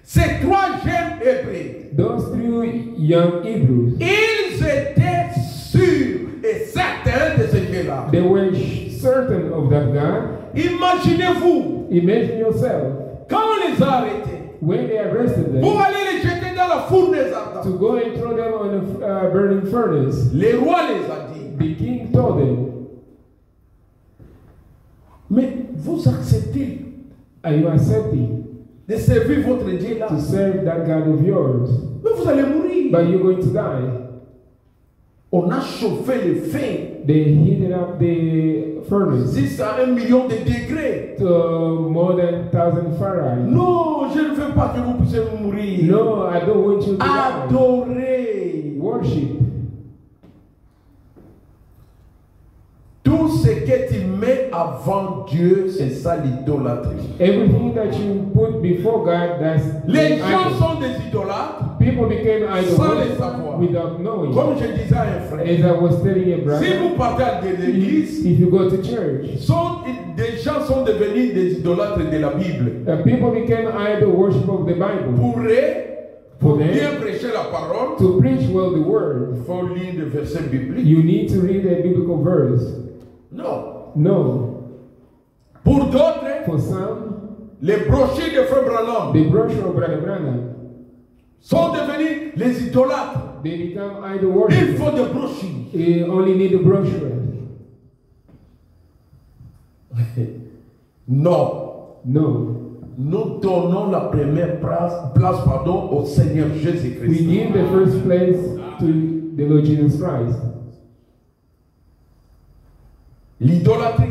Ces 3 jeunes Hébreux, Those 3 young Hebrews, ils étaient sûrs et certains de ce Dieu-là. they were certain of that God. Imaginez-vous, Imagine yourself, quand on les a arrêtés, when they arrested them, pour aller les jeter dans la fournaise ardente, to go and throw them on a burning furnace, le roi les a dit, the king told them, mais vous acceptez are you accepting de servir votre Dieu là, to serve that God of yours? mais vous allez mourir. But you're going to die. On a chauffé le feu They heated up the furnace 6 à 1 million de degrés. to more than 1,000 Fahrenheit. Non, je ne veux pas que vous puissiez mourir. No, I don't want you to die. Adorez. Worship. Tout ce que tu mets avant Dieu, c'est ça l'idolâtrie. Everything that you put before God, that's Les gens idol. sont des idolâtres People became idol sans le worshippers savoir. without knowing. Comme je disais à un frère, As I was telling a si brother, vous partez de l'église, if you go to church, des gens sont devenus des idolâtres de la Bible. people became idol worshippers of the Bible. Pour eux, pour For them, bien prêcher la parole, to preach well the word, il faut lire des versets bibliques. you need to read a biblical verse. Non. No. Pour d'autres, For some, les brochures de Frère Branham the brochure of Brother Branham, sont devenus les idolâtres. they become idol Il worshippers. faut des brochures. You only need a brochure. Non. No. Nous donnons la première place au Seigneur We Jésus-Christ. give the first place to the Lord Jesus Christ. L'idolâtrie.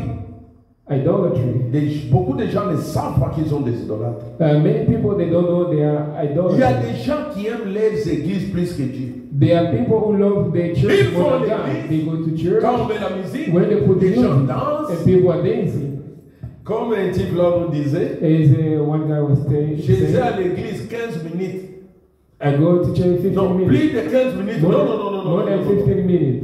Idolatry. Beaucoup de gens ne savent pas qu'ils ont des idolâtres. Many people, they don't know they are Il y a idolaters. des gens qui aiment les églises plus que Dieu. There are people who love the church Ils more vont than à God. They l'église. go to church Quand on met la musique, when they put the les gens music dansent. and people are dancing. Comme un type là nous disait, As one guy was Jésus saying, à l'église 15 minutes. I go to church 15 Non, minutes. plus de 15 minutes. More, Non. more than 15 minutes.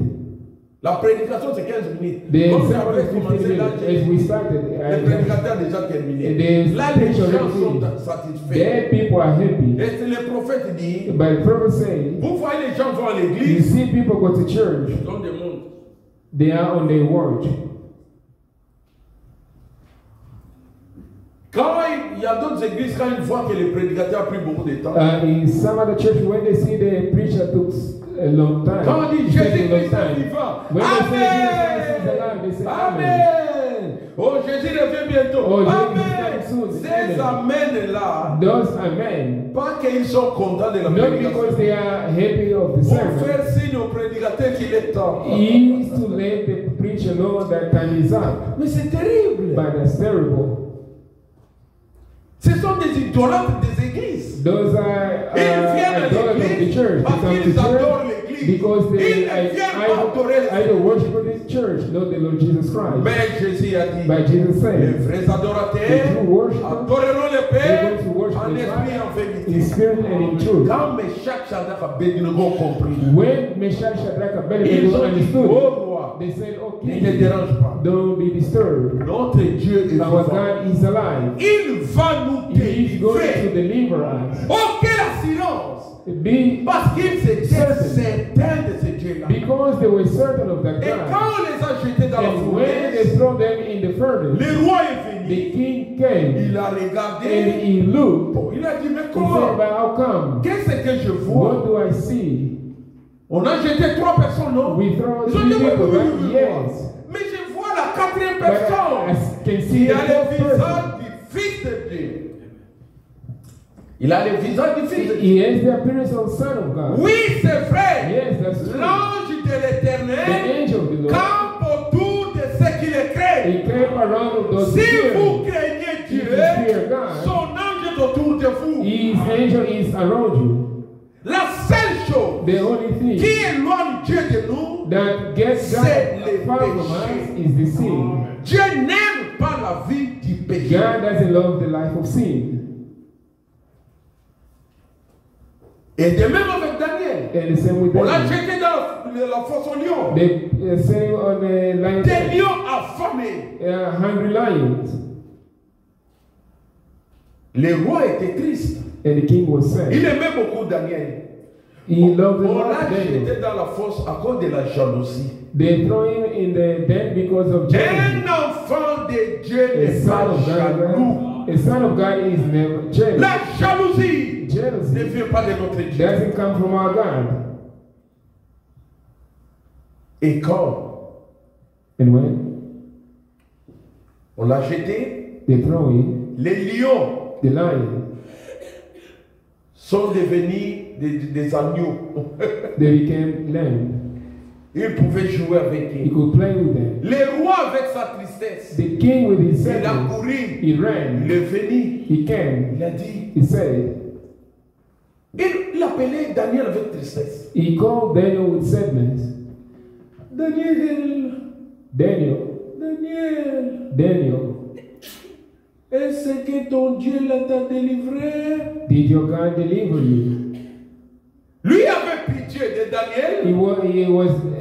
La prédication c'est 15 minutes. The Comme sermon j'avais is 15 commencé là, minutes. As we started, le prédicateur a déjà terminé. the Là, les speech gens already sont finished. satisfaits. There people are happy. Et c'est le prophète dit, But the prophet say, vous voyez les gens vont à you l'église, see people go to church, ils ont des montres. they are on their watch. Quand il y a d'autres églises, quand ils voient que le prédicateur a pris beaucoup de temps, In some other church, when they see the preacher took a long time, quand on dit it takes a long Jésus-Christ est time. vivant, When they say Jesus Christ is Amen! alive, they say Amen. Amen! Oh, Jésus revient bientôt. Oh, Jesus Amen! is coming soon. Ces amens-là, Those Amen. pas qu'ils sont contents de la Not prédication. because they are happy of the Pour sermon. faire signe au prédicateur qu'il est temps. He is to let the preacher know that time is up. Mais c'est terrible. But that's terrible. Ce sont des idolâtres des églises. Those are Ils viennent à idolaters of the l'église church. They parce come to qu'ils adorent church l'église. because Ils they ne viennent pas adorer le idol worship the church, not the Lord Jesus Christ. Mais Jésus a dit, But Jesus les said, vrais the adorateurs true worshippers adoreront le they're Père going to worship en the esprit et en Father in vérité. spirit and in truth. Quand Meshach, Shadrach, Abednego ont compris, When Meshach, Shadrach, ils Abednego ont dit, understood, oh roi, they said, ne te okay, dérange pas. don't be disturbed. Notre Dieu est Our vivant. God is alive. Il va nous He is going to délivrer. deliver us. Oh, quelle assurance! Be Parce qu'ils étaient certain. certains de ce Dieu-là. because they were certain of that Et God. quand on les a jetés dans la And when they fournaise, throw them in the furnace, le roi est venu. the king came Il a and regardé. he looked. Il a dit, mais He said, comment? but how come? Qu'est-ce que je What vois? do I see? On a jeté 3 personnes, non? We throw Ils ont three dit, oui, people, oui, right? oui, oui, Yes. mais je vois la 4e But I personne. can see Il the a le fourth person. visage du Fils de Dieu. Il a le visage du Fils de Dieu. He has the appearance of the Son of God. Oui, c'est vrai. Yes, that's true. L'ange de The l'Éternel angel of the Lord, campe autour de ceux qui le craignent. he came around those who Si fear vous him. craignez If you Dieu, fear God, son ange est autour de vous. his angel is around you. La seule chose The only qui thing éloigne Dieu de nous, that gets c'est le God far from us péché. is the sin. Dieu n'aime pas la vie du péché. God doesn't love the life of sin. Et de même avec Daniel. And the same with On l'a Daniel. jeté dans la fosse au lion. The same on the lion, Des lions affamés. hungry lions. Le roi était triste. And the king was sad. Il aimait beaucoup Daniel. He loved the On Lord l'a Daniel. jeté dans la fosse à cause de la jalousie. They throw him in the den because of jealousy. Un enfant de Dieu A n'est son pas of jaloux. God, a son of God is never jealous. La jalousie ne Jealousy vient pas de notre Dieu. doesn't come from our God. Et quand And when on l'a jeté, they throw him, les lions the lion, sont devenus des agneaux. they became lamb. Il pouvait jouer avec He eux. could play with them. Le roi avec sa tristesse, The king with his il a sadness, couru, he ran, il est venu, he came, il a dit, he said, il appelait Daniel avec tristesse. he called Daniel with sadness. Daniel, Daniel, est-ce que ton Dieu t'a délivré? did your God deliver you? Lui avait pitié de Daniel, He was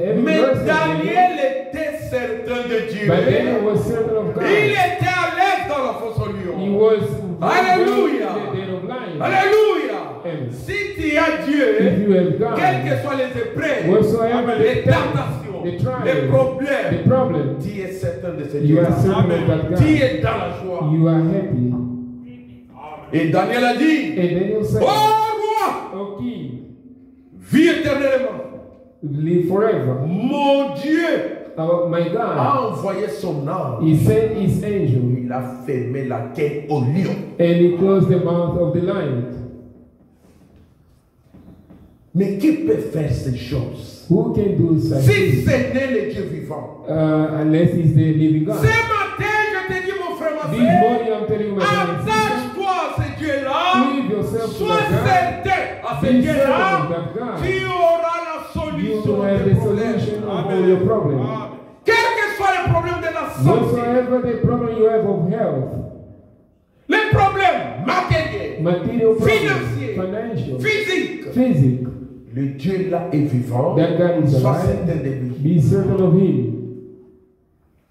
having mais mercy on Daniel était certain de Dieu. but Daniel was certain of Il God. était à l'aise dans la fosse au He lion. was Alléluia. the den of lions. Alléluia. Amen. Si tu as If Dieu, you have God, quelles que soient les épreuves, whatsoever les the test, tentations, the trial, les problèmes, the problem, tu es certain de ce you Dieu. are certain of that Tu God. es dans la joie. You are happy. Et Daniel a dit, And Daniel said, oh roi, O king, vis éternellement. live forever. Mon Dieu My God, a envoyé son âme. he sent his angel Il a fermé la quai au lion. and he closed the mouth of the lion. Mais qui peut faire ces choses? Who can do such Si things? ce n'est le Dieu vivant. Unless he's the living God. Ce matin, je te dis, mon frère, ma This soeur, morning I'm telling you, my friends, attache-toi à ce Dieu-là. leave yourself to Sois that God. certain à ce Be Dieu-là. certain of that God. Tu auras la You solution will have des the problèmes. solution of all your problems. Quel que soit le problème de la santé, Whatsoever the problem you have of health, les problèmes matériels, material Financier. problems, financial, physiques, physical, le Dieu là est vivant. that God is Sois alive. certain de lui. Be certain of Him.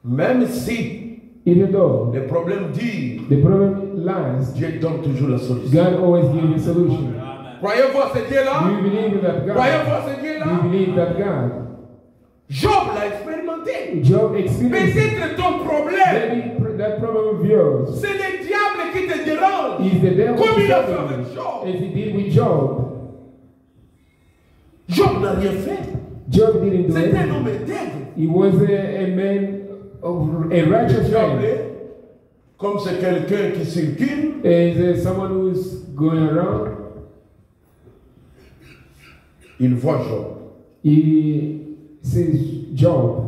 Même si Even though les problèmes durent, the problem lies, Dieu donne toujours la solution. God always gives a solution. Croyez-vous à ce Do Dieu-là? you believe in that Croyez-vous God? à ce Do Dieu-là? you believe that God? Job l'a expérimenté. Job experienced Peut-être ton problème, maybe that problem of yours c'est le diable qui te dérange. is the devil Comme il a fait troubling avec you, Job. as he did with Job. Job n'a rien fait. Job didn't do C'est un anything. homme intègre. He was a man of a righteous man. Diable, comme c'est quelqu'un qui circule, Is someone who's going around. il voit Job. He sees Job.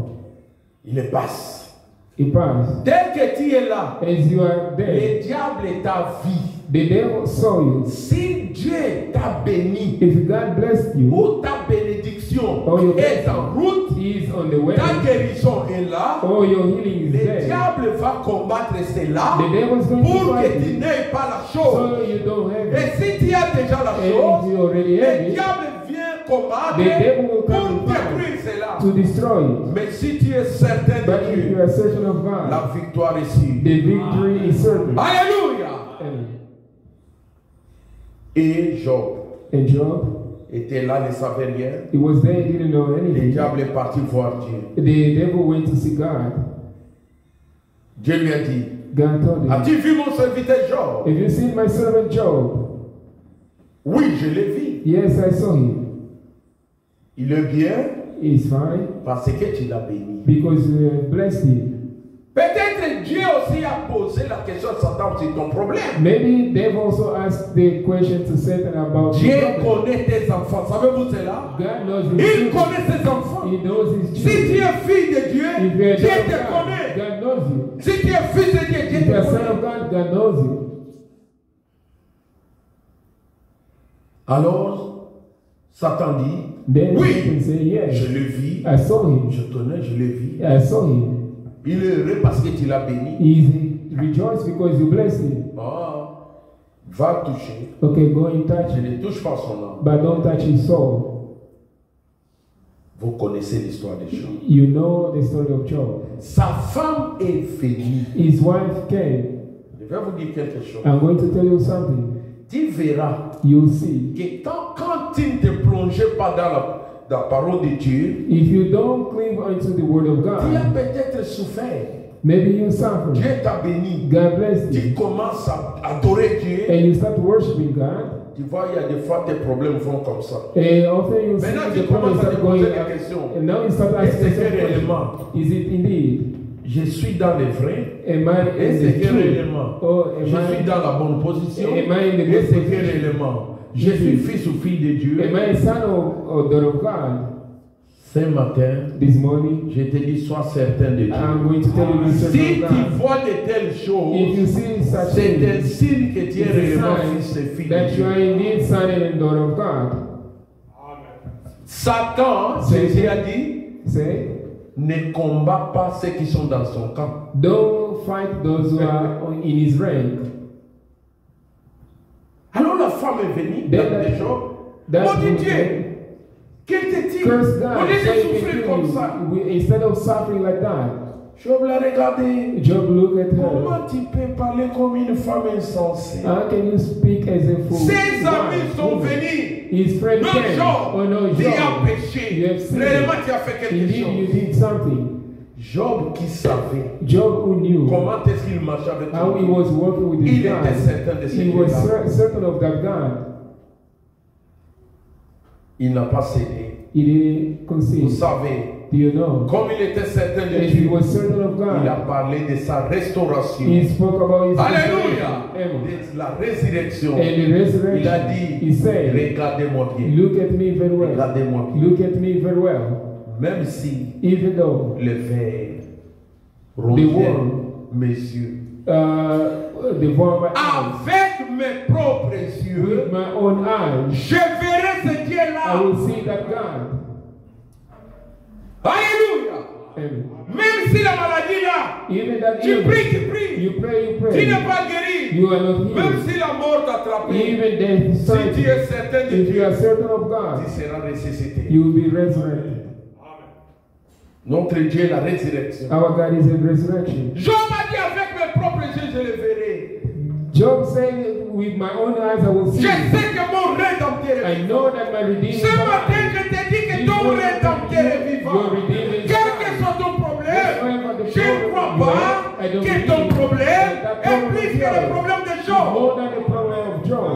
Il le passe. He passed. Dès que tu es là, As you are there, le diable est ta vie. the devil saw you. Si Dieu t'a béni, If God blessed you, ou ta bénédiction Oh, your est en route, He is on the way. ta guérison est là, All your healing is le there. diable va combattre cela The devil is going to pour que fight tu you, n'aies pas la chose. so you don't have Et it. si tu as déjà la And if chose, you already have le it, diable vient combattre the devil will come pour and fight détruire cela. to destroy it. Mais si tu es certain But de if you Dieu, are certain of God, la victoire est sûre. the victory is certain. Alléluia. Amen. Et Job And Job, était là, ne savait rien. he was there, he didn't know Le anything. diable est parti voir Dieu. The devil went to see God. Dieu lui a dit, God told him, as-tu vu mon serviteur Job? have you seen my servant Job? Oui, je l'ai vu. Yes, I saw him. Il est bien He's fine parce que tu l'as béni. because you have blessed him. Peut-être Dieu aussi a posé la question à Satan sur ton problème. Maybe they've also asked the question to Satan about Dieu your problem. connaît tes enfants. Savez-vous cela? God knows Il his children. connaît ses enfants. He knows his Si tu children. es fille de Dieu, If you're a Dieu child te of God, connaît. God knows you. Si tu es fils de Dieu, Dieu If te you're a son connaît. of God, God knows you. Alors, Satan dit, Then oui, Satan say, yes, je le vis. I saw him. Je connais, je l'ai vu. I saw him. Il est heureux parce que tu l'as béni. He rejoiced because you blessed him. Ah, va toucher. Okay, go and touch Je him, ne touche pas son âme. but don't touch his soul. Vous connaissez l'histoire des gens. You know the story of Job. Sa femme est venue. His wife came. Je vais vous dire quelque chose. I'm going to tell you something. Tu verras You'll see. que quand tu ne te plonges pas dans la parole de Dieu, If you don't cling onto the word of tu as God, peut-être souffert. maybe you suffer. Dieu t'a béni. God blessed Tu you. commences à adorer Dieu. And you start worshiping God. Tu vois, il y a des fois tes problèmes vont comme ça. And often you see Maintenant, the tu commences problems à te start going poser des up. questions. And now you start Est-ce asking que yourself questions. réellement, Is it indeed? je suis dans les vrais? Am I in Est-ce the que truth? réellement, Or je suis am dans la bonne position? Am I in the good Est-ce que position? réellement, je suis fils ou fille de Dieu? I a son or daughter of God? Ce matin, This morning, je te dis, sois certain de Dieu. I'm going to tell you the Si certain of tu God. vois de telles If choses, you see such c'est un things, signe que tu es it's a réellement sign fils et fille de that you are Dieu. indeed son and daughter of God. Satan, Jésus a dit, Say, ne combat pas ceux qui sont dans son camp. don't fight those who are in his rank. Alors la femme est venue Then dans that- des jours. that Oh woman Dieu, qu'il te tire. Curse Au God. lieu de Say, souffrir "Kill comme you." ça. Instead of suffering like that, Job l'a regardé. Job looked at her. Comment tu peux parler comme une femme insensée? How can you speak as a fool? Ses amis Why? sont Woman. venus. His friend Non, came. Job, Oh no, tu as Job. péché. You have sinned. Réellement, tu as fait quelque Indeed, you chose. did something. Job qui savait Job who knew comment est-ce qu'il marchait avec how he Dieu. was working with Il his était God. certain de ce He qu'il was a. certain of that God. Il n'a pas cédé. He didn't Vous concede. savez, Do you know? comme il était certain de As he Dieu, was certain of il a God, parlé de sa restauration. he spoke about his Alléluia! resurrection. De la résurrection. And the Il a resurrection, he dit, said, regardez-moi bien. look at me very well. Regardez-moi bien. Look at me very well. Même si Even though le verre the revient world mes yeux. devour my eyes, Avec mes propres yeux, with my own eyes, je verrai ce I Dieu-là. will see that God. Alléluia. Amen. Même si la maladie là, Even that tu illness, pries, tu pries. you pray, you Tu pray. n'es pas guéri. You are not Même healed. si la mort t'a attrapé, Even death si strikes tu you. es certain de If you Dieu, are certain of God, tu seras ressuscité. you will be resurrected. Notre Dieu est la résurrection. Our God is a resurrection. Job a dit avec mes propres yeux, je le verrai. Job said, with my own eyes I will Je see. sais que mon rédempteur est I vivant. know that my Redeemer is Ce matin, alive. je te dis que ton rédempteur est vivant. Your Redeemer is Quel que alive. soit ton problème, Whatever the je ne crois problem you pas have, I don't que believe ton problème that est problem plus is que le yours. problème de It's Job. more than the problem of Job.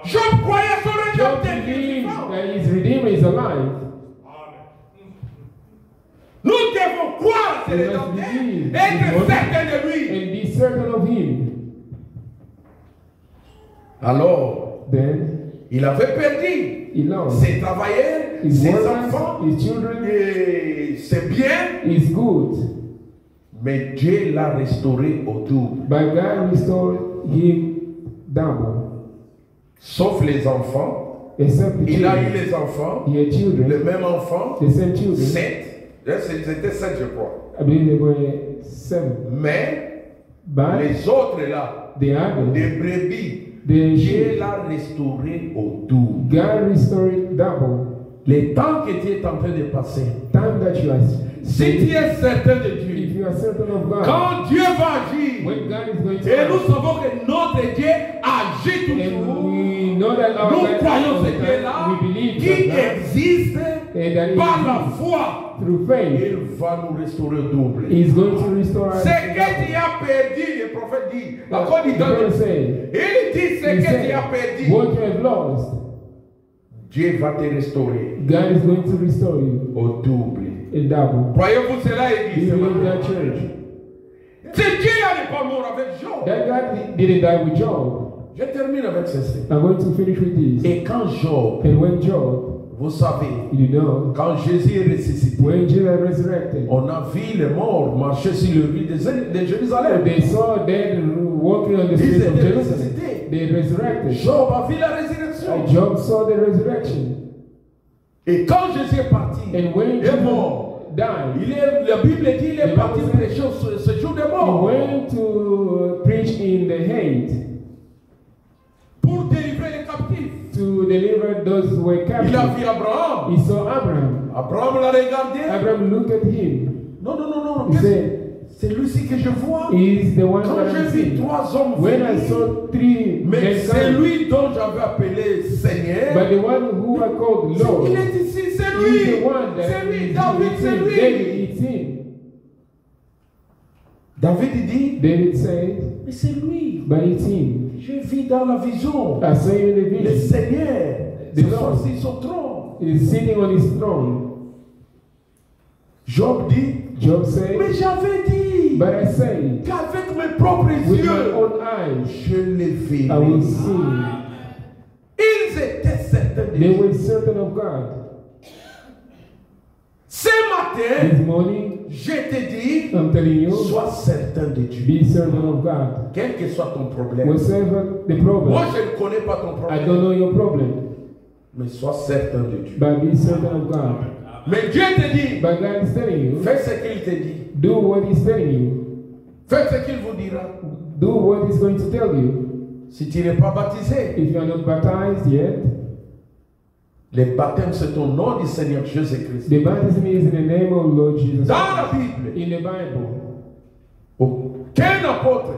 Job croyait son Job rédempteur est believes vivant. that his Redeemer is alive. Nous devons croire ce We must rédempteur, believe. être certains de lui. And be certain of him. Alors, Then il avait perdu he lost. ses travailleurs, His ses workers, enfants, his children, et ses biens, is good. mais Dieu l'a restauré au double. But God restored him double. Sauf les enfants. Except the Il a eu children. les enfants, He had children, le même enfant, the same children. 7. C'était 7, je crois. I believe they were 7. Mais But les autres là, the others, des brebis, the Dieu sheep, l'a restauré au double. God restored double. Les temps que tu es en train de passer, Time that you are si tu es certain de if Dieu, you are certain of God, quand Dieu va agir, when God is going to et nous act, savons que notre Dieu agit and toujours, we know that our nous God croyons is ce Dieu-là we believe qui that God, existe and that par la he foi. through faith Il va nous restaurer au double. is going to restore us. Ce que tu as perdu, le prophète dit, encore The du temps, Bible says, il dit ce he que tu said, as perdu, what you have lost, Dieu va te restaurer God is going to restore you au double. in double. Croyez-vous cela, Do Église? you ce believe matin? that, church? Ce Dieu-là n'est pas mort avec Job. That God didn't die with Job. Je termine avec ceci. I'm going to finish with this. Et quand Job, And when Job, vous savez, you know, quand Jésus est ressuscité, when Jesus resurrected, on a vu les morts marcher sur le rue de Jérusalem. they saw dead walking on the Ils streets of étaient Jerusalem. ressuscités. They resurrected. Job a vu la résurrection. Job saw the resurrection. Et quand Jésus est parti, And when il est mort. Jesus died, La Bible dit qu'il est parti prêcher ce jour de he mort went to preach in the hate pour délivrer les captifs. to deliver those who were Il a captive. vu Abraham. He saw Abraham. Abraham l'a regardé. Abraham looked at him. Non, non, non, non. He said, C'est lui-ci que je vois. he's the one Quand that j'ai I vu see. 3 hommes When I venir, saw 3 mais men c'est come, lui dont j'avais appelé Seigneur. but the one who I called Lord, Il est ici, c'est he's lui. the one that C'est lui, is David, it's c'est him. lui. David, it's him. David il dit, David said, mais c'est lui. but it's him. Je vis dans la vision. I saw you in the Le vision. Seigneur The se Lord. sur son trône. He's sitting on his throne. Job dit, Job said, mais j'avais dit but I say, qu'avec mes propres with my yeux, own eyes, je les I will verrai. see. Ils étaient certains de They lui. were certain of God. Ce matin, This morning, je te dis, I'm telling you, sois certain de Dieu. be certain of God. Quel que soit ton problème. Whatever the Moi, problem, je ne connais pas ton I don't problème. know your problem, Mais sois certain de Dieu. but be certain of God. Mais Dieu te dit, But God is telling you, fais ce qu'il te dit. do what He's telling you. Faites ce qu'il vous dira. Do what He's going to tell you. Si tu n'es pas baptisé, If you are not baptized yet, le baptême c'est au nom du Seigneur Jésus-Christ. the baptism is in the name of Lord Jesus Dans la Christ. Bible, In the Bible, aucun apôtre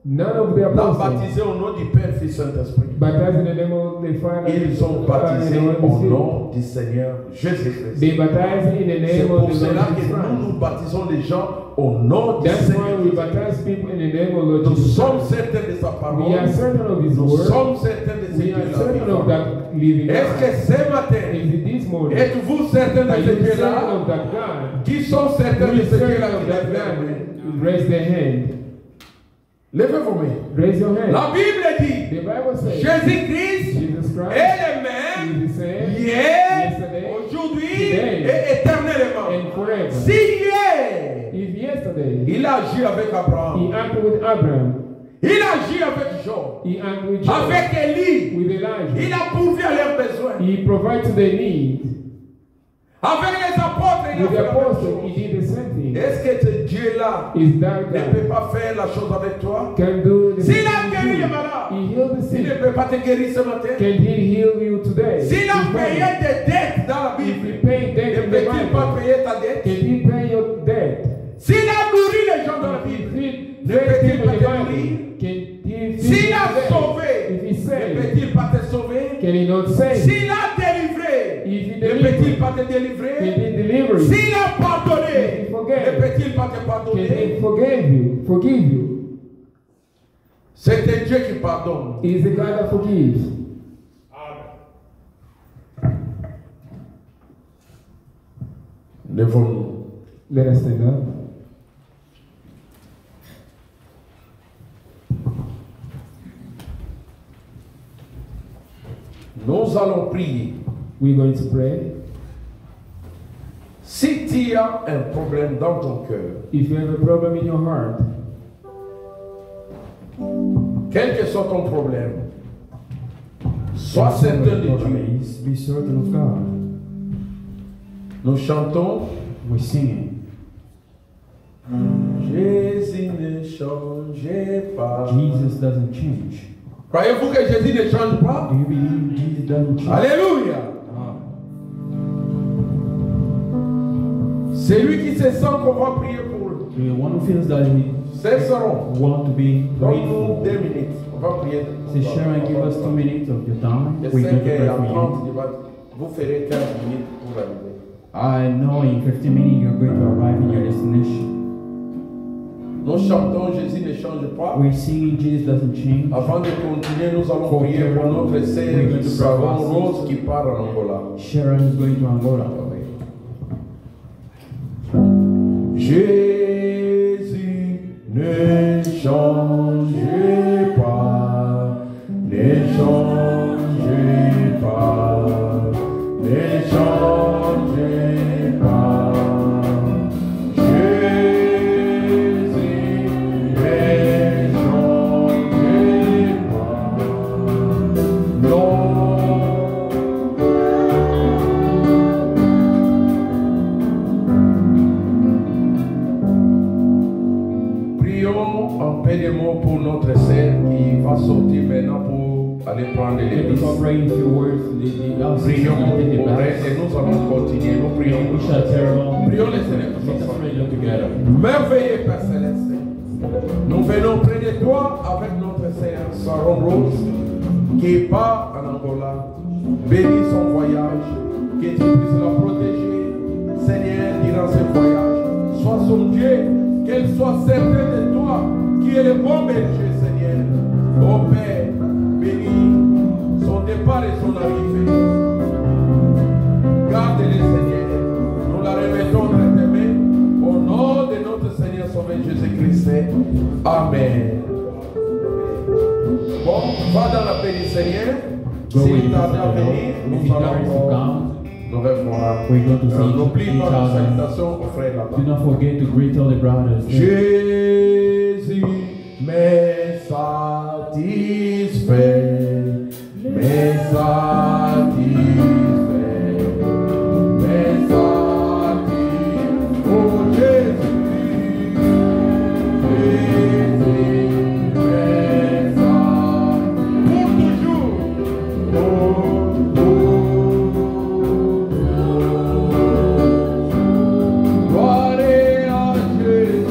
none of the n'a apostles baptisé au nom du Père, Fils, Saint-Esprit. baptized in the name of the Father Ils ont and baptisé the Holy au Spirit. nom du Seigneur Jésus-Christ. They baptized in the C'est name pour of the cela Lord que Jesus nous, Christ. nous baptisons les gens au nom du That's Seigneur why we Jésus-Christ. baptize people in the name of Lord Nous Jesus sommes Christ. certains de sa We parole. are certain of His Nous word. sommes certains de ce We qu'il are a certain dit. of that living Est-ce que God. ce matin, Is it this morning? êtes-vous certains de Are ce you qu'il certain a? of that God? Qui sont certains Who de is ce qu'il certain a of dit? that God? Raise their hand. Levez vos mains. Raise your hand. La Bible dit, The Bible says Jésus-Christ Jesus Christ est le même is the same hier, yesterday, aujourd'hui today, et éternellement. and forever. Si hier, If yesterday il a agi avec Abraham, He acted with Abraham, il a agi avec Job, He acted with Job, avec Élie, with il Elijah. a pourvu à leurs besoins. He provides to their needs. Avec les apôtres, il a With fait the la même apostles, He chose. did the same thing. Est-ce que ce Dieu-là Is that ne peut God pas faire la chose avec toi? can do the S'il a same guéri thing? les malades, He healed the il ne sick. peut pas te guérir ce matin. Can He heal you today? S'il a This payé morning? des dettes dans la If Bible, He paid debt ne in the peut-il pas Bible, payer ta dette? can He pay your debt? S'il a nourri les gens dans la If Bible, He ne fed peut-il people pas in te the nourrir? Bible, can He feed S'il you a today? sauvé, If He ne saved, peut-il pas te sauver? can He not save? S'il a délivré, If He ne peut-il delivered, pas te can délivrer? He deliver you? S'il a pardonné, If He ne forgave, peut-il pas te can pardonner? He forgive you? C'est un Dieu qui pardonne. He is the God that forgives. Lèvons-nous. Let us stand up. Nous allons prier. We're going to pray. Si tu as un problème dans ton cœur, If you have a problem in your heart, quel que soit ton problème, sois certain de Dieu. Be certain of God. Nous chantons. We're singing. Jésus ne change pas. Jesus doesn't change. Croyez-vous que Jésus ne change pas? Do you believe Jesus doesn't change? Alléluia. C'est lui qui se sent qu'on va prier pour lui. The one who feels that he Cesserons. want to be Donne-nous grateful. 2 minutes. On va prier. Say, Sharon, give us 2 minutes of your time. Je We're sais going to pray qu'à for you. 30, vous ferez 15 minutes pour arriver. I know in 15 minutes you're going to arrive in your destination. Nous chantons Jésus ne change pas. We're singing Jesus doesn't change. Avant de continuer, nous allons prier pour notre sœur Sharon Rose qui part en Angola. Sharon is going to Angola. Jésus ne change pas, ne change pas, ne change pas. Jésus ne change pas, non. Prions en paix des mots pour notre sœur qui va sortir maintenant pour aller prendre les Let us bus. pray in few words. The Prions the pour elle et nous allons continuer. Nous prions. We shall carry on. Prions les Seigneur. Let us pray together. Merveilleux Père Céleste, nous venons près de toi avec notre sœur Sharon Rose qui part en Angola. Bénis son voyage, que tu puisses la protéger, Seigneur, durant ce voyage. Sois son Dieu, qu'elle soit certaine de toi, qui est le bon berger, Seigneur. Ô Père, bénis son départ et son arrivée. Garde-les, Seigneur. Nous la remettons entre tes mains. Au nom de notre Seigneur Sauveur Jésus-Christ. Amen. Bon, va dans la paix du Seigneur. Go with S'il tarde à the Lord. venir, If nous he tarries to allons come, Nous revoilà. We're going to see N'oublie each pas la other. salutation aux frères là-bas. Do not forget to greet all the brothers. Jésus m'est satisfait, m'est satisfait, m'est satisfait. Oh Jésus, Jésus m'est satisfait. Pour toujours. Gloire à Jésus,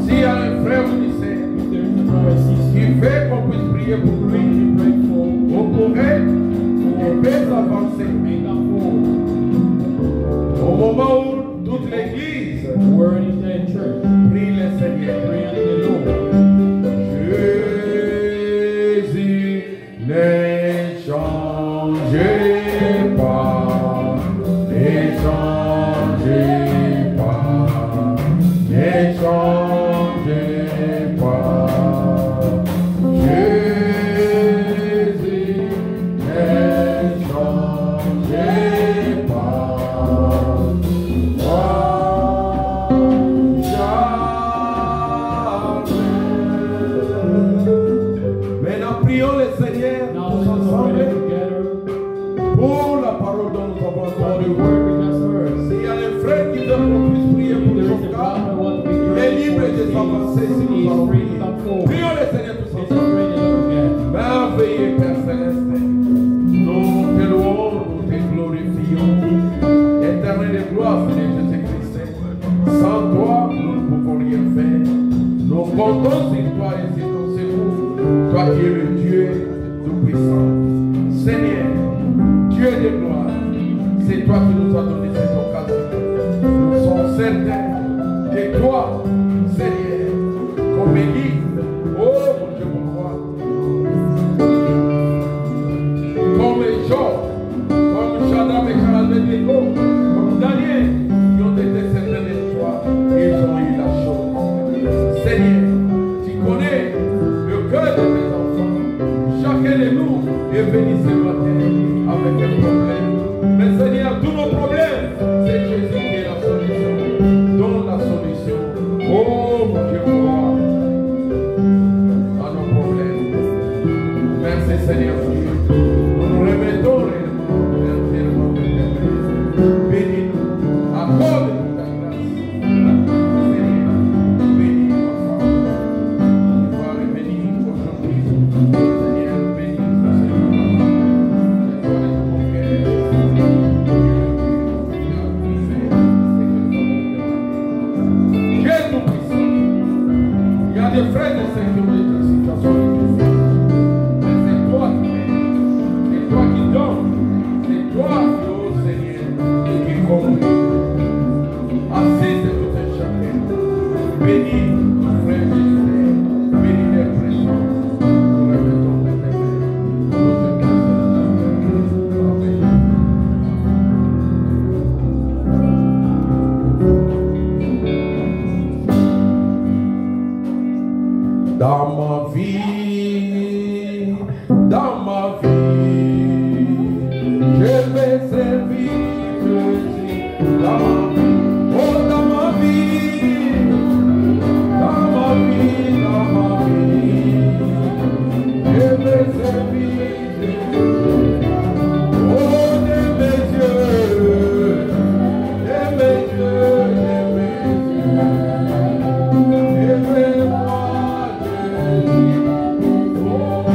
Si un frère vous disait qu'il veut qu'on puisse prier pour lui, on pourrait et peut avancer. Au moment où toute l'église prie le Seigneur. Jésus n'est changé pas, n'est changé pas, n'est changé pas. Jésus n'est changé pas. Maintenant, prions le Seigneur tous ensemble pour la parole dont nous avons entendu. S'il y a un frère qui veut qu'on puisse prier pour le cas, il est libre de s'avancer si nous allons prier. Prions le Seigneur tous ensemble. Merveilleux Père Céleste, nous te louons, nous te glorifions. Éternel de gloire, Seigneur Jésus-Christ. Sans toi, nous ne pouvons rien faire. Nous comptons sur toi et sur ton secours. Toi qui es le Dieu tout-puissant. Seigneur, Dieu de gloire, c'est toi qui nous as donné cette occasion. Nous sommes certains que toi, Seigneur, comme Élie, oh mon Dieu, mon roi, comme Job, comme Shadrach, Meshach, Abednego, comme Daniel, qui ont été certains de toi, ils ont eu la chose. Seigneur, tu connais le cœur de tes enfants. Chacun de nous est venu ce matin avec un problème. Mais Seigneur, tous nos problèmes, c'est Jésus qui est la solution. Donne la solution. Oh mon Dieu, moi, à nos problèmes. Merci Seigneur Dieu. Nous nous remettons entièrement. Bénis-nous. Accorde-nous ta grâce. Seigneur, bénis nos enfants. Tu vas revenir aujourd'hui. Seigneur, bénis nos Seigneur. Sois de ton cœur. Dieu tout-puissant. Il y a des frères et sœurs qui ont été en situation difficile. Mais c'est toi qui fais. C'est toi qui donnes. C'est toi, oh Seigneur, qui conduis. Assiste tout un chacun. Bénis nos frères et sœurs. Bénis leur présence. Nous remettons tes mains. Nous te bénissons. Amen. Dans ma vie, je vais servir Jésus. Dans ma vie, oh dans ma vie, dans ma vie, dans ma vie, je vais servir Jésus. Oh de mes yeux, de mes yeux, de mes yeux, je vais voir Jésus. Oh,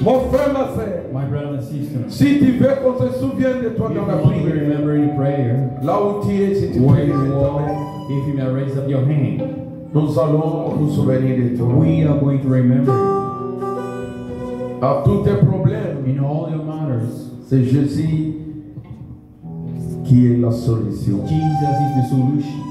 Mon frère, ma soeur, My brother and sister, si tu veux qu'on se souvienne de toi if dans you la want to be prière, remembered in prayer, là où tu es, si tu where peux, you are, if you may raise up your hand, nous allons nous souvenir de toi. we are going to remember À tous tes problèmes, in all your matters. c'est Jésus qui est la solution. Jesus is the solution.